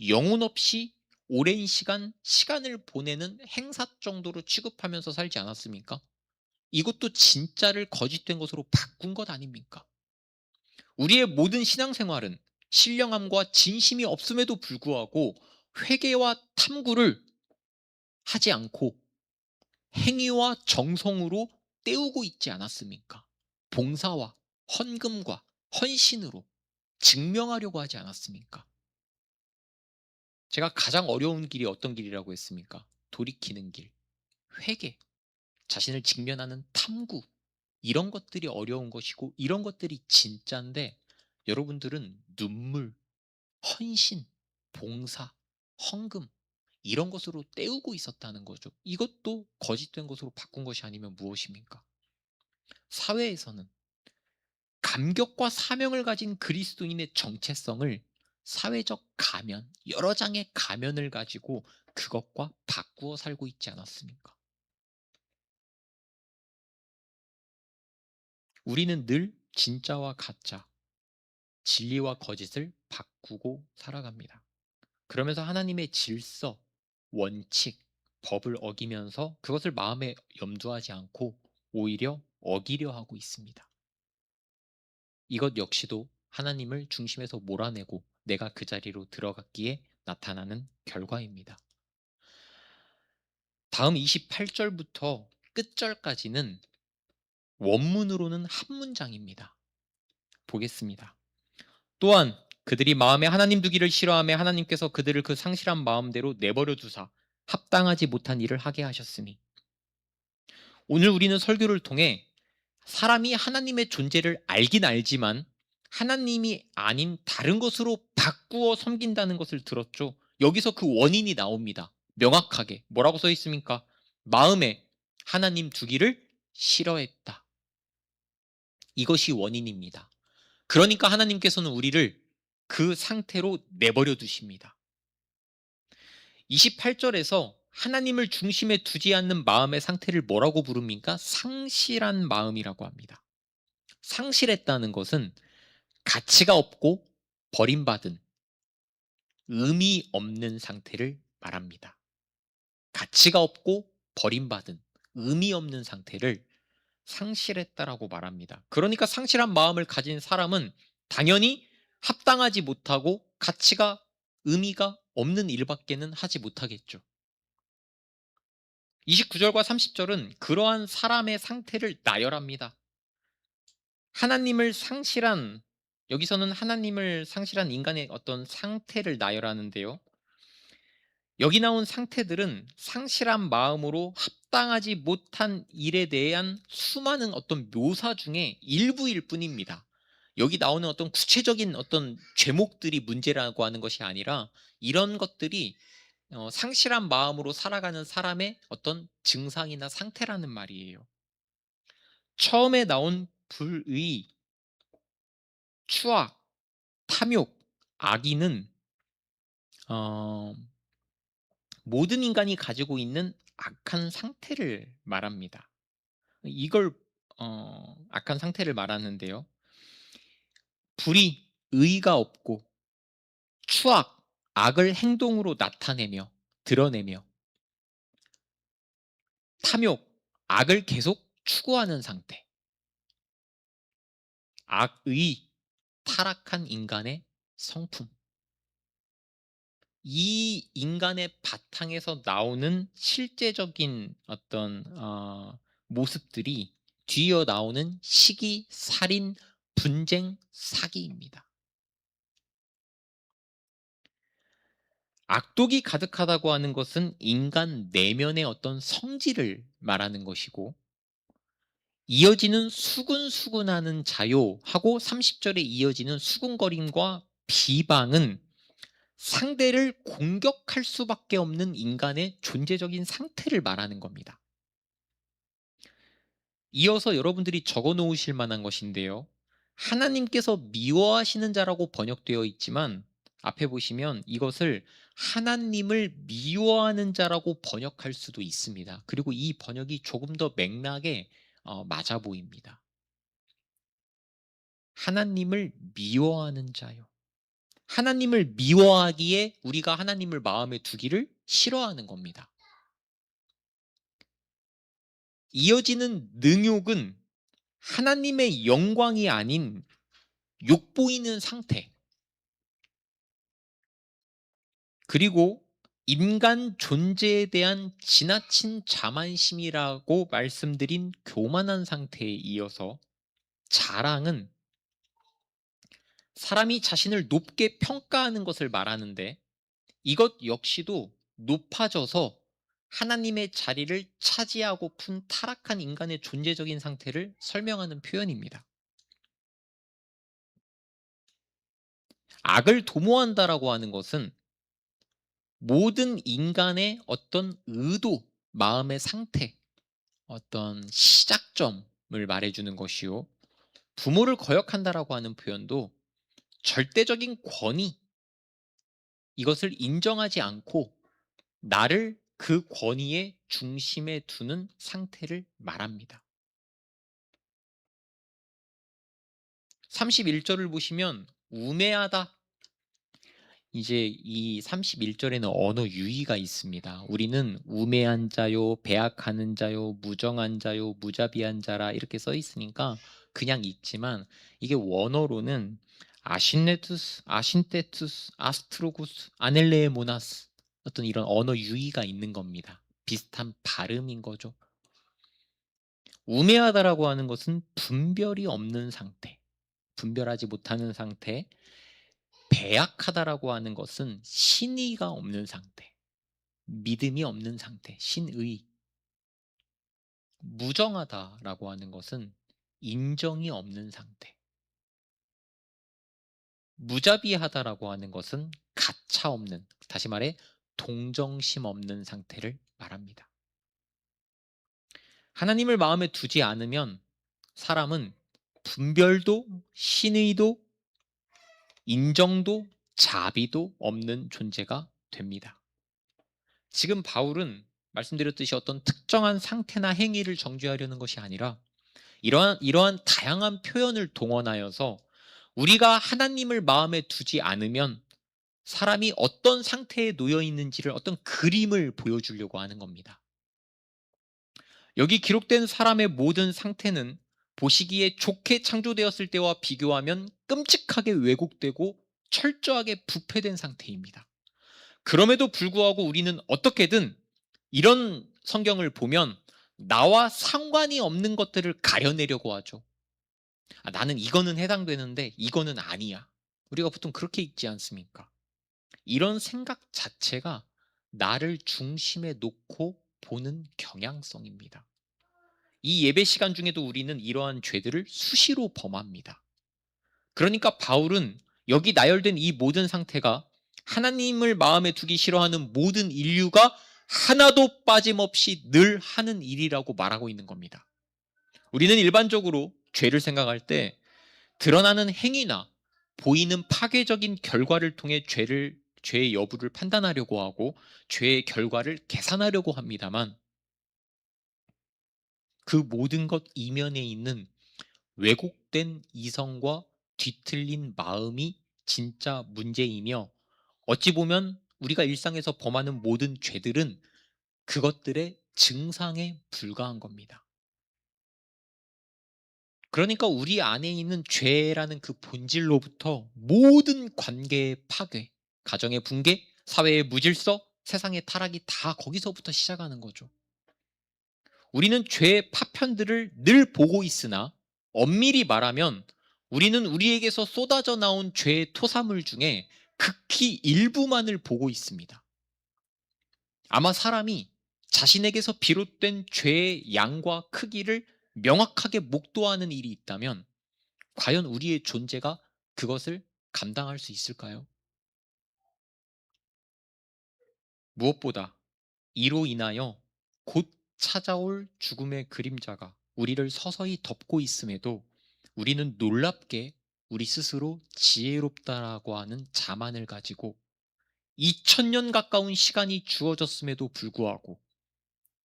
영혼 없이 오랜 시간을 보내는 행사 정도로 취급하면서 살지 않았습니까? 이것도 진짜를 거짓된 것으로 바꾼 것 아닙니까? 우리의 모든 신앙생활은 신령함과 진심이 없음에도 불구하고 회개와 탐구를 하지 않고 행위와 정성으로 때우고 있지 않았습니까? 봉사와 헌금과 헌신으로 증명하려고 하지 않았습니까? 제가 가장 어려운 길이 어떤 길이라고 했습니까? 돌이키는 길, 회개, 자신을 직면하는 탐구, 이런 것들이 어려운 것이고 이런 것들이 진짜인데 여러분들은 눈물, 헌신, 봉사, 헌금 이런 것으로 때우고 있었다는 거죠. 이것도 거짓된 것으로 바꾼 것이 아니면 무엇입니까? 사회에서는 감격과 사명을 가진 그리스도인의 정체성을 사회적 가면, 여러 장의 가면을 가지고 그것과 바꾸어 살고 있지 않았습니까? 우리는 늘 진짜와 가짜, 진리와 거짓을 바꾸고 살아갑니다. 그러면서 하나님의 질서, 원칙, 법을 어기면서 그것을 마음에 염두하지 않고 오히려 어기려 하고 있습니다. 이것 역시도 하나님을 중심에서 몰아내고 내가 그 자리로 들어갔기에 나타나는 결과입니다. 다음 28절부터 끝절까지는 원문으로는 한 문장입니다. 보겠습니다. 또한 그들이 마음에 하나님 두기를 싫어하며 하나님께서 그들을 그 상실한 마음대로 내버려 두사 합당하지 못한 일을 하게 하셨으니. 오늘 우리는 설교를 통해 사람이 하나님의 존재를 알긴 알지만 하나님이 아닌 다른 것으로 바꾸어 섬긴다는 것을 들었죠. 여기서 그 원인이 나옵니다. 명확하게. 뭐라고 써 있습니까? 마음에 하나님 두기를 싫어했다. 이것이 원인입니다. 그러니까 하나님께서는 우리를 그 상태로 내버려 두십니다. 28절에서 하나님을 중심에 두지 않는 마음의 상태를 뭐라고 부릅니까? 상실한 마음이라고 합니다. 상실했다는 것은 가치가 없고 버림받은 의미 없는 상태를 말합니다. 가치가 없고 버림받은 의미 없는 상태를 상실했다라고 말합니다. 그러니까 상실한 마음을 가진 사람은 당연히 합당하지 못하고 가치가 의미가 없는 일밖에는 하지 못하겠죠. 29절과 30절은 그러한 사람의 상태를 나열합니다. 하나님을 상실한 여기서는 하나님을 상실한 인간의 어떤 상태를 나열하는데요. 여기 나온 상태들은 상실한 마음으로 합당하지 못한 일에 대한 수많은 어떤 묘사 중에 일부일 뿐입니다. 여기 나오는 어떤 구체적인 어떤 죄목들이 문제라고 하는 것이 아니라 이런 것들이 상실한 마음으로 살아가는 사람의 어떤 증상이나 상태라는 말이에요. 처음에 나온 불의, 추악, 탐욕, 악의는 어, 모든 인간이 가지고 있는 악한 상태를 말합니다. 이걸 악한 상태를 말하는데요. 불의, 의가 없고 추악, 악을 행동으로 나타내며 드러내며 탐욕, 악을 계속 추구하는 상태, 악의 타락한 인간의 성품, 이 인간의 바탕에서 나오는 실제적인 어떤 모습들이 뒤이어 나오는 시기, 살인, 분쟁, 사기입니다. 악독이 가득하다고 하는 것은 인간 내면의 어떤 성질을 말하는 것이고, 이어지는 수근수근하는 자요하고 30절에 이어지는 수군거림과 비방은 상대를 공격할 수밖에 없는 인간의 존재적인 상태를 말하는 겁니다. 이어서 여러분들이 적어 놓으실 만한 것인데요. 하나님께서 미워하시는 자라고 번역되어 있지만 앞에 보시면 이것을 하나님을 미워하는 자라고 번역할 수도 있습니다. 그리고 이 번역이 조금 더 맥락에 맞아 보입니다. 하나님을 미워하는 자요. 하나님을 미워하기에 우리가 하나님을 마음에 두기를 싫어하는 겁니다. 이어지는 능욕은 하나님의 영광이 아닌 욕보이는 상태, 그리고 인간 존재에 대한 지나친 자만심이라고 말씀드린 교만한 상태에 이어서 자랑은 사람이 자신을 높게 평가하는 것을 말하는데, 이것 역시도 높아져서 하나님의 자리를 차지하고픈 타락한 인간의 존재적인 상태를 설명하는 표현입니다. 악을 도모한다라고 하는 것은 모든 인간의 어떤 의도, 마음의 상태, 어떤 시작점을 말해주는 것이요. 부모를 거역한다라고 하는 표현도 절대적인 권위, 이것을 인정하지 않고 나를 그 권위의 중심에 두는 상태를 말합니다. 31절을 보시면 우매하다. 이제 이 31절에는 언어 유희가 있습니다. 우리는 우매한 자요, 배악하는 자요, 무정한 자요, 무자비한 자라 이렇게 써 있으니까 그냥 읽지만, 이게 원어로는 아신네투스, 아신테투스, 아스트로구스, 아넬레모나스, 어떤 이런 언어 유희가 있는 겁니다. 비슷한 발음인 거죠. 우매하다라고 하는 것은 분별이 없는 상태, 분별하지 못하는 상태. 배약하다라고 하는 것은 신의가 없는 상태, 믿음이 없는 상태, 신의. 무정하다라고 하는 것은 인정이 없는 상태. 무자비하다라고 하는 것은 가차 없는, 다시 말해 동정심 없는 상태를 말합니다. 하나님을 마음에 두지 않으면 사람은 분별도, 신의도, 인정도, 자비도 없는 존재가 됩니다. 지금 바울은 말씀드렸듯이 어떤 특정한 상태나 행위를 정죄하려는 것이 아니라 이러한 다양한 표현을 동원하여서 우리가 하나님을 마음에 두지 않으면 사람이 어떤 상태에 놓여 있는지를 어떤 그림을 보여주려고 하는 겁니다. 여기 기록된 사람의 모든 상태는 보시기에 좋게 창조되었을 때와 비교하면 끔찍하게 왜곡되고 철저하게 부패된 상태입니다. 그럼에도 불구하고 우리는 어떻게든 이런 성경을 보면 나와 상관이 없는 것들을 가려내려고 하죠. 나는 이거는 해당되는데 이거는 아니야. 우리가 보통 그렇게 읽지 않습니까? 이런 생각 자체가 나를 중심에 놓고 보는 경향성입니다. 이 예배 시간 중에도 우리는 이러한 죄들을 수시로 범합니다. 그러니까 바울은 여기 나열된 이 모든 상태가 하나님을 마음에 두기 싫어하는 모든 인류가 하나도 빠짐없이 늘 하는 일이라고 말하고 있는 겁니다. 우리는 일반적으로 죄를 생각할 때 드러나는 행위나 보이는 파괴적인 결과를 통해 죄의 여부를 판단하려고 하고 죄의 결과를 계산하려고 합니다만, 그 모든 것 이면에 있는 왜곡된 이성과 뒤틀린 마음이 진짜 문제이며, 어찌 보면 우리가 일상에서 범하는 모든 죄들은 그것들의 증상에 불과한 겁니다. 그러니까 우리 안에 있는 죄라는 그 본질로부터 모든 관계의 파괴, 가정의 붕괴, 사회의 무질서, 세상의 타락이 다 거기서부터 시작하는 거죠. 우리는 죄의 파편들을 늘 보고 있으나 엄밀히 말하면 우리는 우리에게서 쏟아져 나온 죄의 토사물 중에 극히 일부만을 보고 있습니다. 아마 사람이 자신에게서 비롯된 죄의 양과 크기를 명확하게 목도하는 일이 있다면 과연 우리의 존재가 그것을 감당할 수 있을까요? 무엇보다 이로 인하여 곧 찾아올 죽음의 그림자가 우리를 서서히 덮고 있음에도 우리는 놀랍게 우리 스스로 지혜롭다라고 하는 자만을 가지고 2000년 가까운 시간이 주어졌음에도 불구하고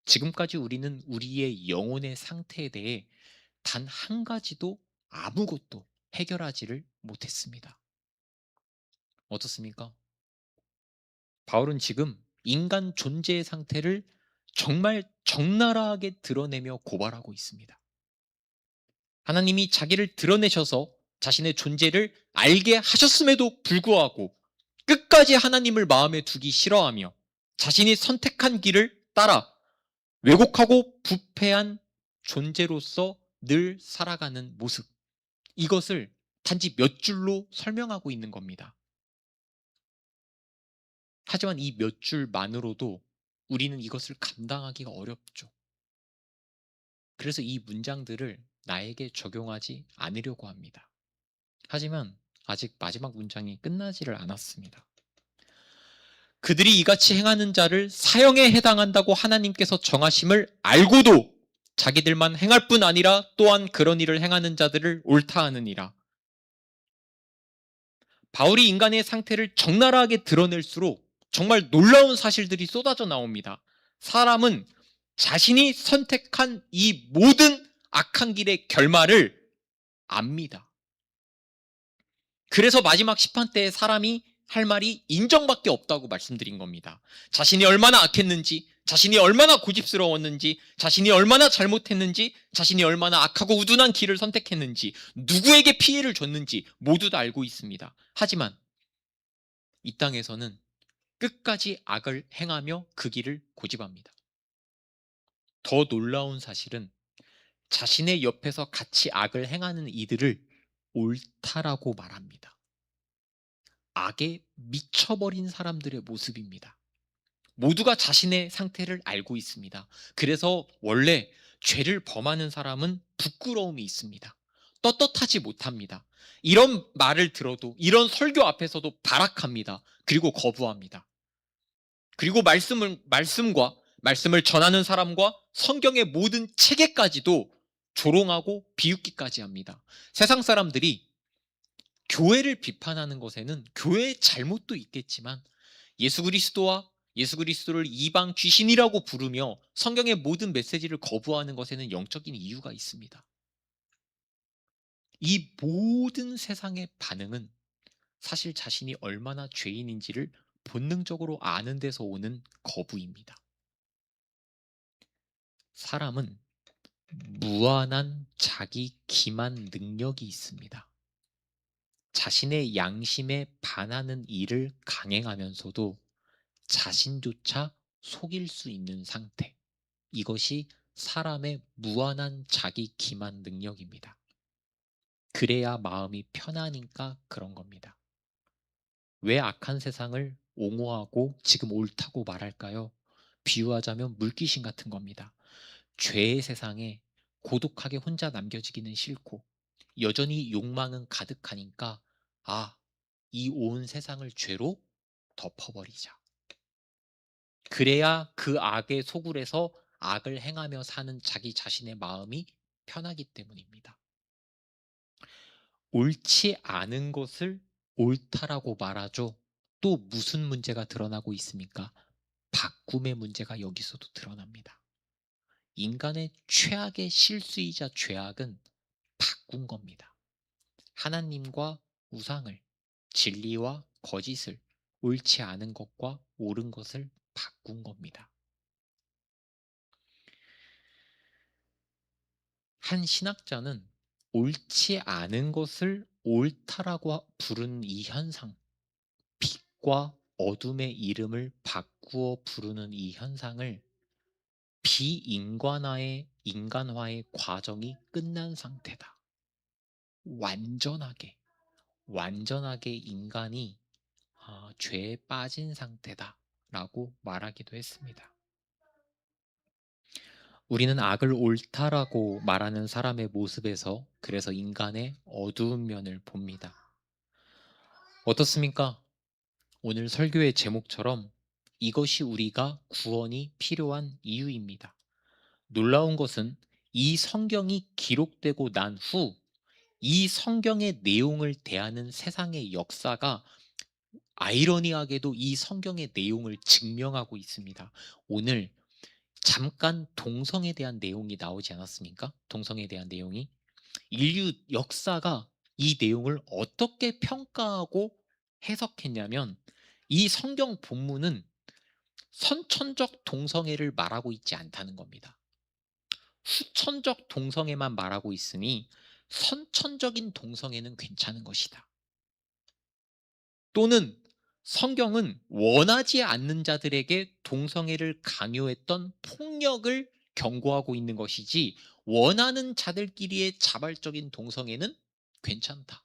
지금까지 우리는 우리의 영혼의 상태에 대해 단 한 가지도 아무것도 해결하지를 못했습니다. 어떻습니까? 바울은 지금 인간 존재의 상태를 정말 적나라하게 드러내며 고발하고 있습니다. 하나님이 자기를 드러내셔서 자신의 존재를 알게 하셨음에도 불구하고 끝까지 하나님을 마음에 두기 싫어하며 자신이 선택한 길을 따라 왜곡하고 부패한 존재로서 늘 살아가는 모습. 이것을 단지 몇 줄로 설명하고 있는 겁니다. 하지만 이 몇 줄만으로도 우리는 이것을 감당하기가 어렵죠. 그래서 이 문장들을 나에게 적용하지 않으려고 합니다. 하지만 아직 마지막 문장이 끝나지를 않았습니다. 그들이 이같이 행하는 자를 사형에 해당한다고 하나님께서 정하심을 알고도 자기들만 행할 뿐 아니라 또한 그런 일을 행하는 자들을 옳다 하느니라. 바울이 인간의 상태를 적나라하게 드러낼수록 정말 놀라운 사실들이 쏟아져 나옵니다. 사람은 자신이 선택한 이 모든 악한 길의 결말을 압니다. 그래서 마지막 심판 때에 사람이 할 말이 인정밖에 없다고 말씀드린 겁니다. 자신이 얼마나 악했는지, 자신이 얼마나 고집스러웠는지, 자신이 얼마나 잘못했는지, 자신이 얼마나 악하고 우둔한 길을 선택했는지, 누구에게 피해를 줬는지 모두 다 알고 있습니다. 하지만 이 땅에서는 끝까지 악을 행하며 그 길을 고집합니다. 더 놀라운 사실은 자신의 옆에서 같이 악을 행하는 이들을 옳다라고 말합니다. 악에 미쳐버린 사람들의 모습입니다. 모두가 자신의 상태를 알고 있습니다. 그래서 원래 죄를 범하는 사람은 부끄러움이 있습니다. 떳떳하지 못합니다. 이런 말을 들어도, 이런 설교 앞에서도 발악합니다. 그리고 거부합니다. 그리고 말씀을 전하는 사람과 성경의 모든 체계까지도 조롱하고 비웃기까지 합니다. 세상 사람들이 교회를 비판하는 것에는 교회의 잘못도 있겠지만 예수 그리스도와 예수 그리스도를 이방 귀신이라고 부르며 성경의 모든 메시지를 거부하는 것에는 영적인 이유가 있습니다. 이 모든 세상의 반응은 사실 자신이 얼마나 죄인인지를 본능적으로 아는 데서 오는 거부입니다. 사람은 무한한 자기 기만 능력이 있습니다. 자신의 양심에 반하는 일을 강행하면서도 자신조차 속일 수 있는 상태. 이것이 사람의 무한한 자기 기만 능력입니다. 그래야 마음이 편하니까 그런 겁니다. 왜 악한 세상을 옹호하고 지금 옳다고 말할까요? 비유하자면 물귀신 같은 겁니다. 죄의 세상에 고독하게 혼자 남겨지기는 싫고 여전히 욕망은 가득하니까 이 온 세상을 죄로 덮어버리자. 그래야 그 악의 소굴에서 악을 행하며 사는 자기 자신의 마음이 편하기 때문입니다. 옳지 않은 것을 옳다라고 말하죠. 또 무슨 문제가 드러나고 있습니까? 바꿈의 문제가 여기서도 드러납니다. 인간의 최악의 실수이자 죄악은 바꾼 겁니다. 하나님과 우상을, 진리와 거짓을, 옳지 않은 것과 옳은 것을 바꾼 겁니다. 한 신학자는 옳지 않은 것을 옳다라고 부르는 이 현상, 빛과 어둠의 이름을 바꾸어 부르는 이 현상을 인간화의 과정이 끝난 상태다. 완전하게, 완전하게 인간이 죄에 빠진 상태다라고 말하기도 했습니다. 우리는 악을 옳다라고 말하는 사람의 모습에서 그래서 인간의 어두운 면을 봅니다. 어떻습니까? 오늘 설교의 제목처럼 이것이 우리가 구원이 필요한 이유입니다. 놀라운 것은 이 성경이 기록되고 난 후 이 성경의 내용을 대하는 세상의 역사가 아이러니하게도 이 성경의 내용을 증명하고 있습니다. 오늘 잠깐 동성에 대한 내용이 나오지 않았습니까? 동성에 대한 내용이. 인류 역사가 이 내용을 어떻게 평가하고 해석했냐면 이 성경 본문은 선천적 동성애를 말하고 있지 않다는 겁니다. 후천적 동성애만 말하고 있으니 선천적인 동성애는 괜찮은 것이다. 또는 성경은 원하지 않는 자들에게 동성애를 강요했던 폭력을 경고하고 있는 것이지 원하는 자들끼리의 자발적인 동성애는 괜찮다.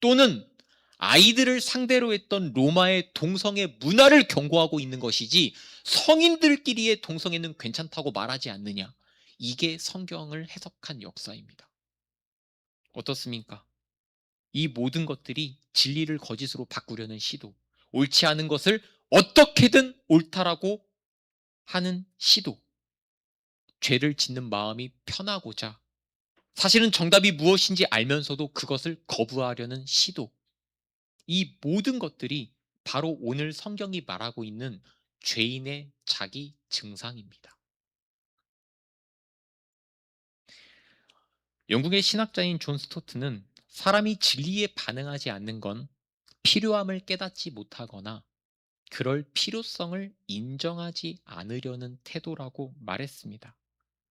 또는 아이들을 상대로 했던 로마의 동성애 문화를 경고하고 있는 것이지 성인들끼리의 동성애는 괜찮다고 말하지 않느냐. 이게 성경을 해석한 역사입니다. 어떻습니까? 이 모든 것들이 진리를 거짓으로 바꾸려는 시도, 옳지 않은 것을 어떻게든 옳다라고 하는 시도, 죄를 짓는 마음이 편하고자 사실은 정답이 무엇인지 알면서도 그것을 거부하려는 시도, 이 모든 것들이 바로 오늘 성경이 말하고 있는 죄인의 자기 증상입니다. 영국의 신학자인 존 스토트는 사람이 진리에 반응하지 않는 건 필요함을 깨닫지 못하거나 그럴 필요성을 인정하지 않으려는 태도라고 말했습니다.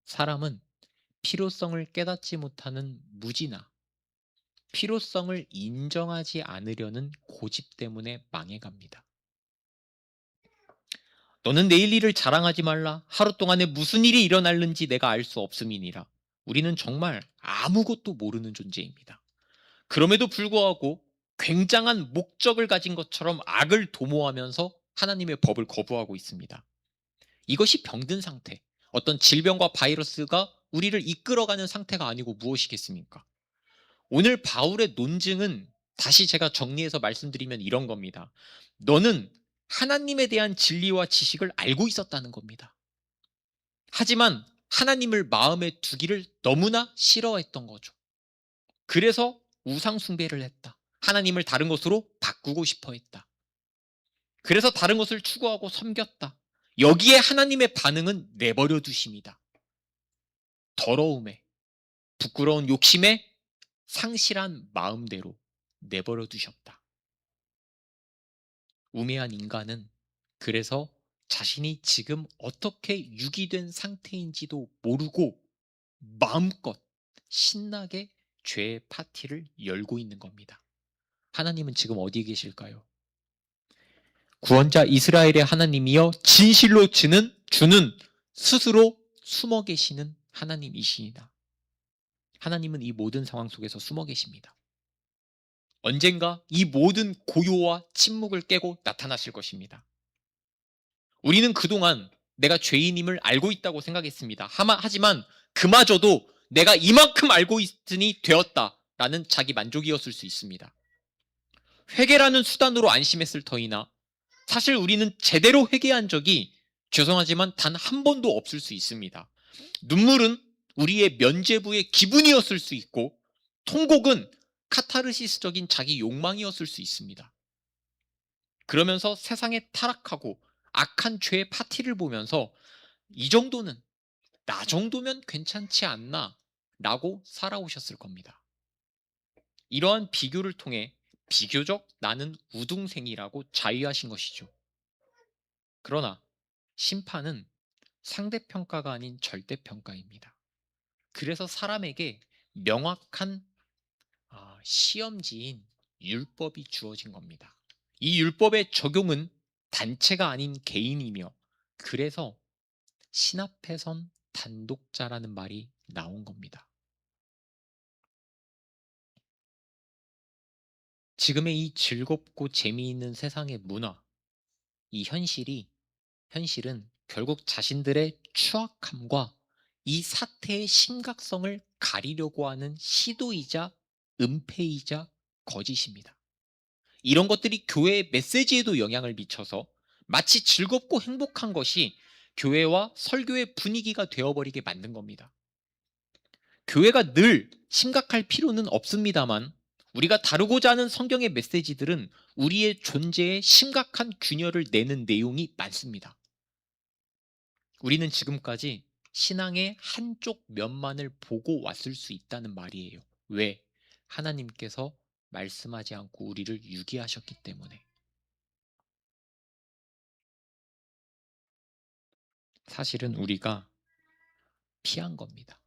사람은 필요성을 깨닫지 못하는 무지나 필요성을 인정하지 않으려는 고집 때문에 망해갑니다. 너는 내일 일을 자랑하지 말라. 하루 동안에 무슨 일이 일어날는지 내가 알 수 없음이니라. 우리는 정말 아무것도 모르는 존재입니다. 그럼에도 불구하고 굉장한 목적을 가진 것처럼 악을 도모하면서 하나님의 법을 거부하고 있습니다. 이것이 병든 상태, 어떤 질병과 바이러스가 우리를 이끌어가는 상태가 아니고 무엇이겠습니까? 오늘 바울의 논증은 다시 제가 정리해서 말씀드리면 이런 겁니다. 너는 하나님에 대한 진리와 지식을 알고 있었다는 겁니다. 하지만 하나님을 마음에 두기를 너무나 싫어했던 거죠. 그래서 우상숭배를 했다. 하나님을 다른 것으로 바꾸고 싶어 했다. 그래서 다른 것을 추구하고 섬겼다. 여기에 하나님의 반응은 내버려 두십니다. 더러움에, 부끄러운 욕심에 상실한 마음대로 내버려 두셨다. 우매한 인간은 그래서 자신이 지금 어떻게 유기된 상태인지도 모르고 마음껏 신나게 죄의 파티를 열고 있는 겁니다. 하나님은 지금 어디에 계실까요? 구원자 이스라엘의 하나님이여 진실로 주는 스스로 숨어 계시는 하나님이시니다. 하나님은 이 모든 상황 속에서 숨어 계십니다. 언젠가 이 모든 고요와 침묵을 깨고 나타나실 것입니다. 우리는 그동안 내가 죄인임을 알고 있다고 생각했습니다. 하지만 그마저도 내가 이만큼 알고 있으니 되었다라는 자기 만족이었을 수 있습니다. 회개라는 수단으로 안심했을 터이나 사실 우리는 제대로 회개한 적이 죄송하지만 단 한 번도 없을 수 있습니다. 눈물은 우리의 면죄부의 기분이었을 수 있고 통곡은 카타르시스적인 자기 욕망이었을 수 있습니다. 그러면서 세상에 타락하고 악한 죄의 파티를 보면서 이 정도는 나 정도면 괜찮지 않나 라고 살아오셨을 겁니다. 이러한 비교를 통해 비교적 나는 우등생이라고 자위하신 것이죠. 그러나 심판은 상대평가가 아닌 절대평가입니다. 그래서 사람에게 명확한 시험지인 율법이 주어진 겁니다. 이 율법의 적용은 단체가 아닌 개인이며 그래서 신 앞에선 단독자라는 말이 나온 겁니다. 지금의 이 즐겁고 재미있는 세상의 문화, 이 현실은 결국 자신들의 추악함과 이 사태의 심각성을 가리려고 하는 시도이자 은폐이자 거짓입니다. 이런 것들이 교회의 메시지에도 영향을 미쳐서 마치 즐겁고 행복한 것이 교회와 설교의 분위기가 되어버리게 만든 겁니다. 교회가 늘 심각할 필요는 없습니다만 우리가 다루고자 하는 성경의 메시지들은 우리의 존재에 심각한 균열을 내는 내용이 많습니다. 우리는 지금까지 신앙의 한쪽 면만을 보고 왔을 수 있다는 말이에요. 왜? 하나님께서 말씀하지 않고 우리를 유기하셨기 때문에. 사실은 우리가 피한 겁니다.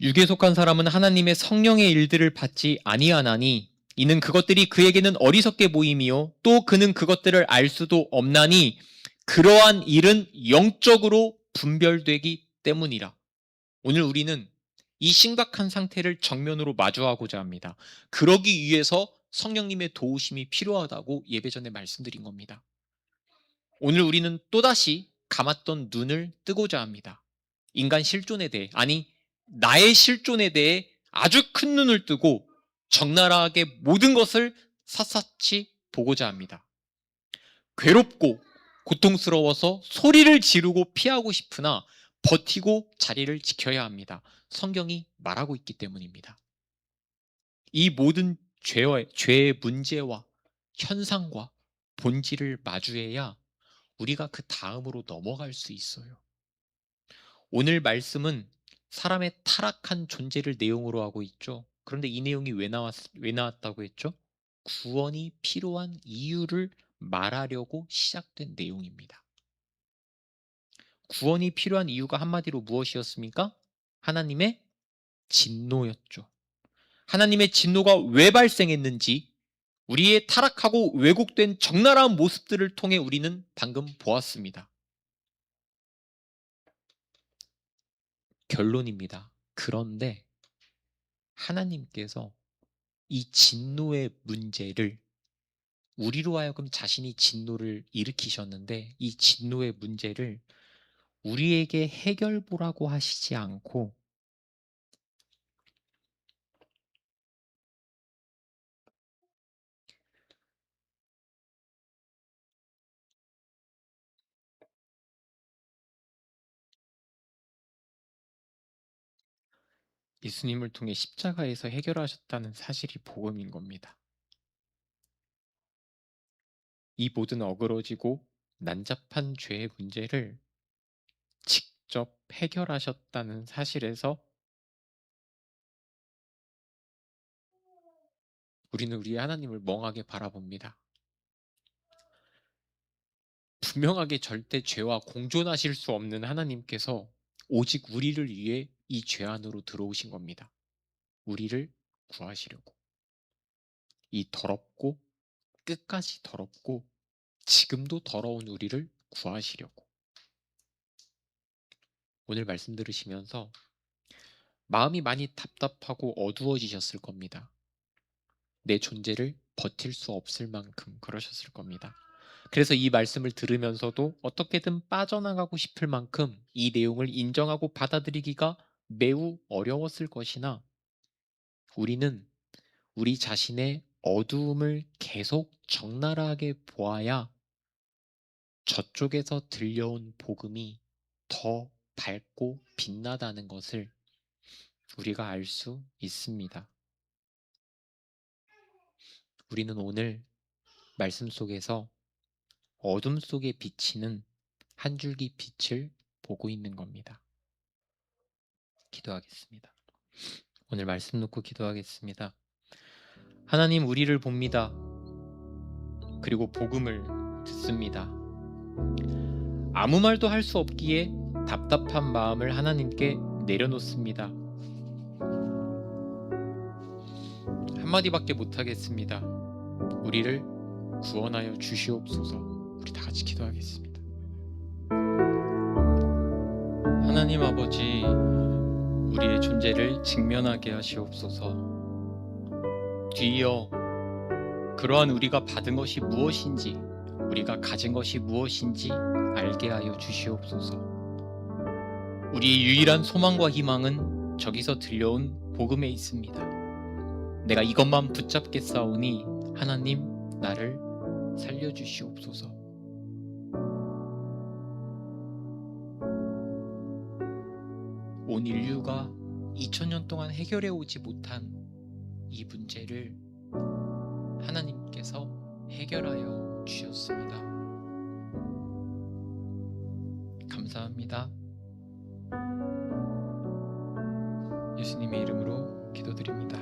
육에 속한 사람은 하나님의 성령의 일들을 받지 아니하나니 이는 그것들이 그에게는 어리석게 보임이요 또 그는 그것들을 알 수도 없나니 그러한 일은 영적으로 분별되기 때문이라. 오늘 우리는 이 심각한 상태를 정면으로 마주하고자 합니다. 그러기 위해서 성령님의 도우심이 필요하다고 예배 전에 말씀드린 겁니다. 오늘 우리는 또다시 감았던 눈을 뜨고자 합니다. 인간 실존에 대해, 아니 나의 실존에 대해 아주 큰 눈을 뜨고 적나라하게 모든 것을 샅샅이 보고자 합니다. 괴롭고 고통스러워서 소리를 지르고 피하고 싶으나 버티고 자리를 지켜야 합니다. 성경이 말하고 있기 때문입니다. 이 모든 죄의 문제와 현상과 본질을 마주해야 우리가 그 다음으로 넘어갈 수 있어요. 오늘 말씀은 사람의 타락한 존재를 내용으로 하고 있죠. 그런데 이 내용이 왜 나왔다고 했죠? 구원이 필요한 이유를 말하려고 시작된 내용입니다. 구원이 필요한 이유가 한마디로 무엇이었습니까? 하나님의 진노였죠. 하나님의 진노가 왜 발생했는지 우리의 타락하고 왜곡된 적나라한 모습들을 통해 우리는 방금 보았습니다. 결론입니다. 그런데 하나님께서 이 진노의 문제를 우리로 하여금 자신이 진노를 일으키셨는데 이 진노의 문제를 우리에게 해결보라고 하시지 않고 예수님을 통해 십자가에서 해결하셨다는 사실이 복음인 겁니다. 이 모든 어그러지고 난잡한 죄의 문제를 직접 해결하셨다는 사실에서 우리는 우리 하나님을 멍하게 바라봅니다. 분명하게 절대 죄와 공존하실 수 없는 하나님께서 오직 우리를 위해 이 죄 안으로 들어오신 겁니다. 우리를 구하시려고. 이 더럽고 끝까지 더럽고 지금도 더러운 우리를 구하시려고. 오늘 말씀 들으시면서 마음이 많이 답답하고 어두워지셨을 겁니다. 내 존재를 버틸 수 없을 만큼 그러셨을 겁니다. 그래서 이 말씀을 들으면서도 어떻게든 빠져나가고 싶을 만큼 이 내용을 인정하고 받아들이기가 매우 어려웠을 것이나 우리는 우리 자신의 어두움을 계속 적나라하게 보아야 저쪽에서 들려온 복음이 더 밝고 빛나다는 것을 우리가 알 수 있습니다. 우리는 오늘 말씀 속에서 어둠 속에 비치는 한 줄기 빛을 보고 있는 겁니다. 기도하겠습니다. 오늘 말씀 놓고 기도하겠습니다. 하나님, 우리를 봅니다. 그리고 복음을 듣습니다. 아무 말도 할 수 없기에 답답한 마음을 하나님께 내려놓습니다. 한마디밖에 못하겠습니다. 우리를 구원하여 주시옵소서. 우리 다 같이 기도하겠습니다. 하나님 아버지, 우리의 존재를 직면하게 하시옵소서. 뒤이어 그러한 우리가 받은 것이 무엇인지, 우리가 가진 것이 무엇인지 알게 하여 주시옵소서. 우리의 유일한 소망과 희망은 저기서 들려온 복음에 있습니다. 내가 이것만 붙잡겠사오니 하나님 나를 살려주시옵소서. 온 인류가 2000년 동안 해결해 오지 못한 이 문제를 하나님께서 해결하여 주셨습니다. 감사합니다. 예수님의 이름으로 기도드립니다.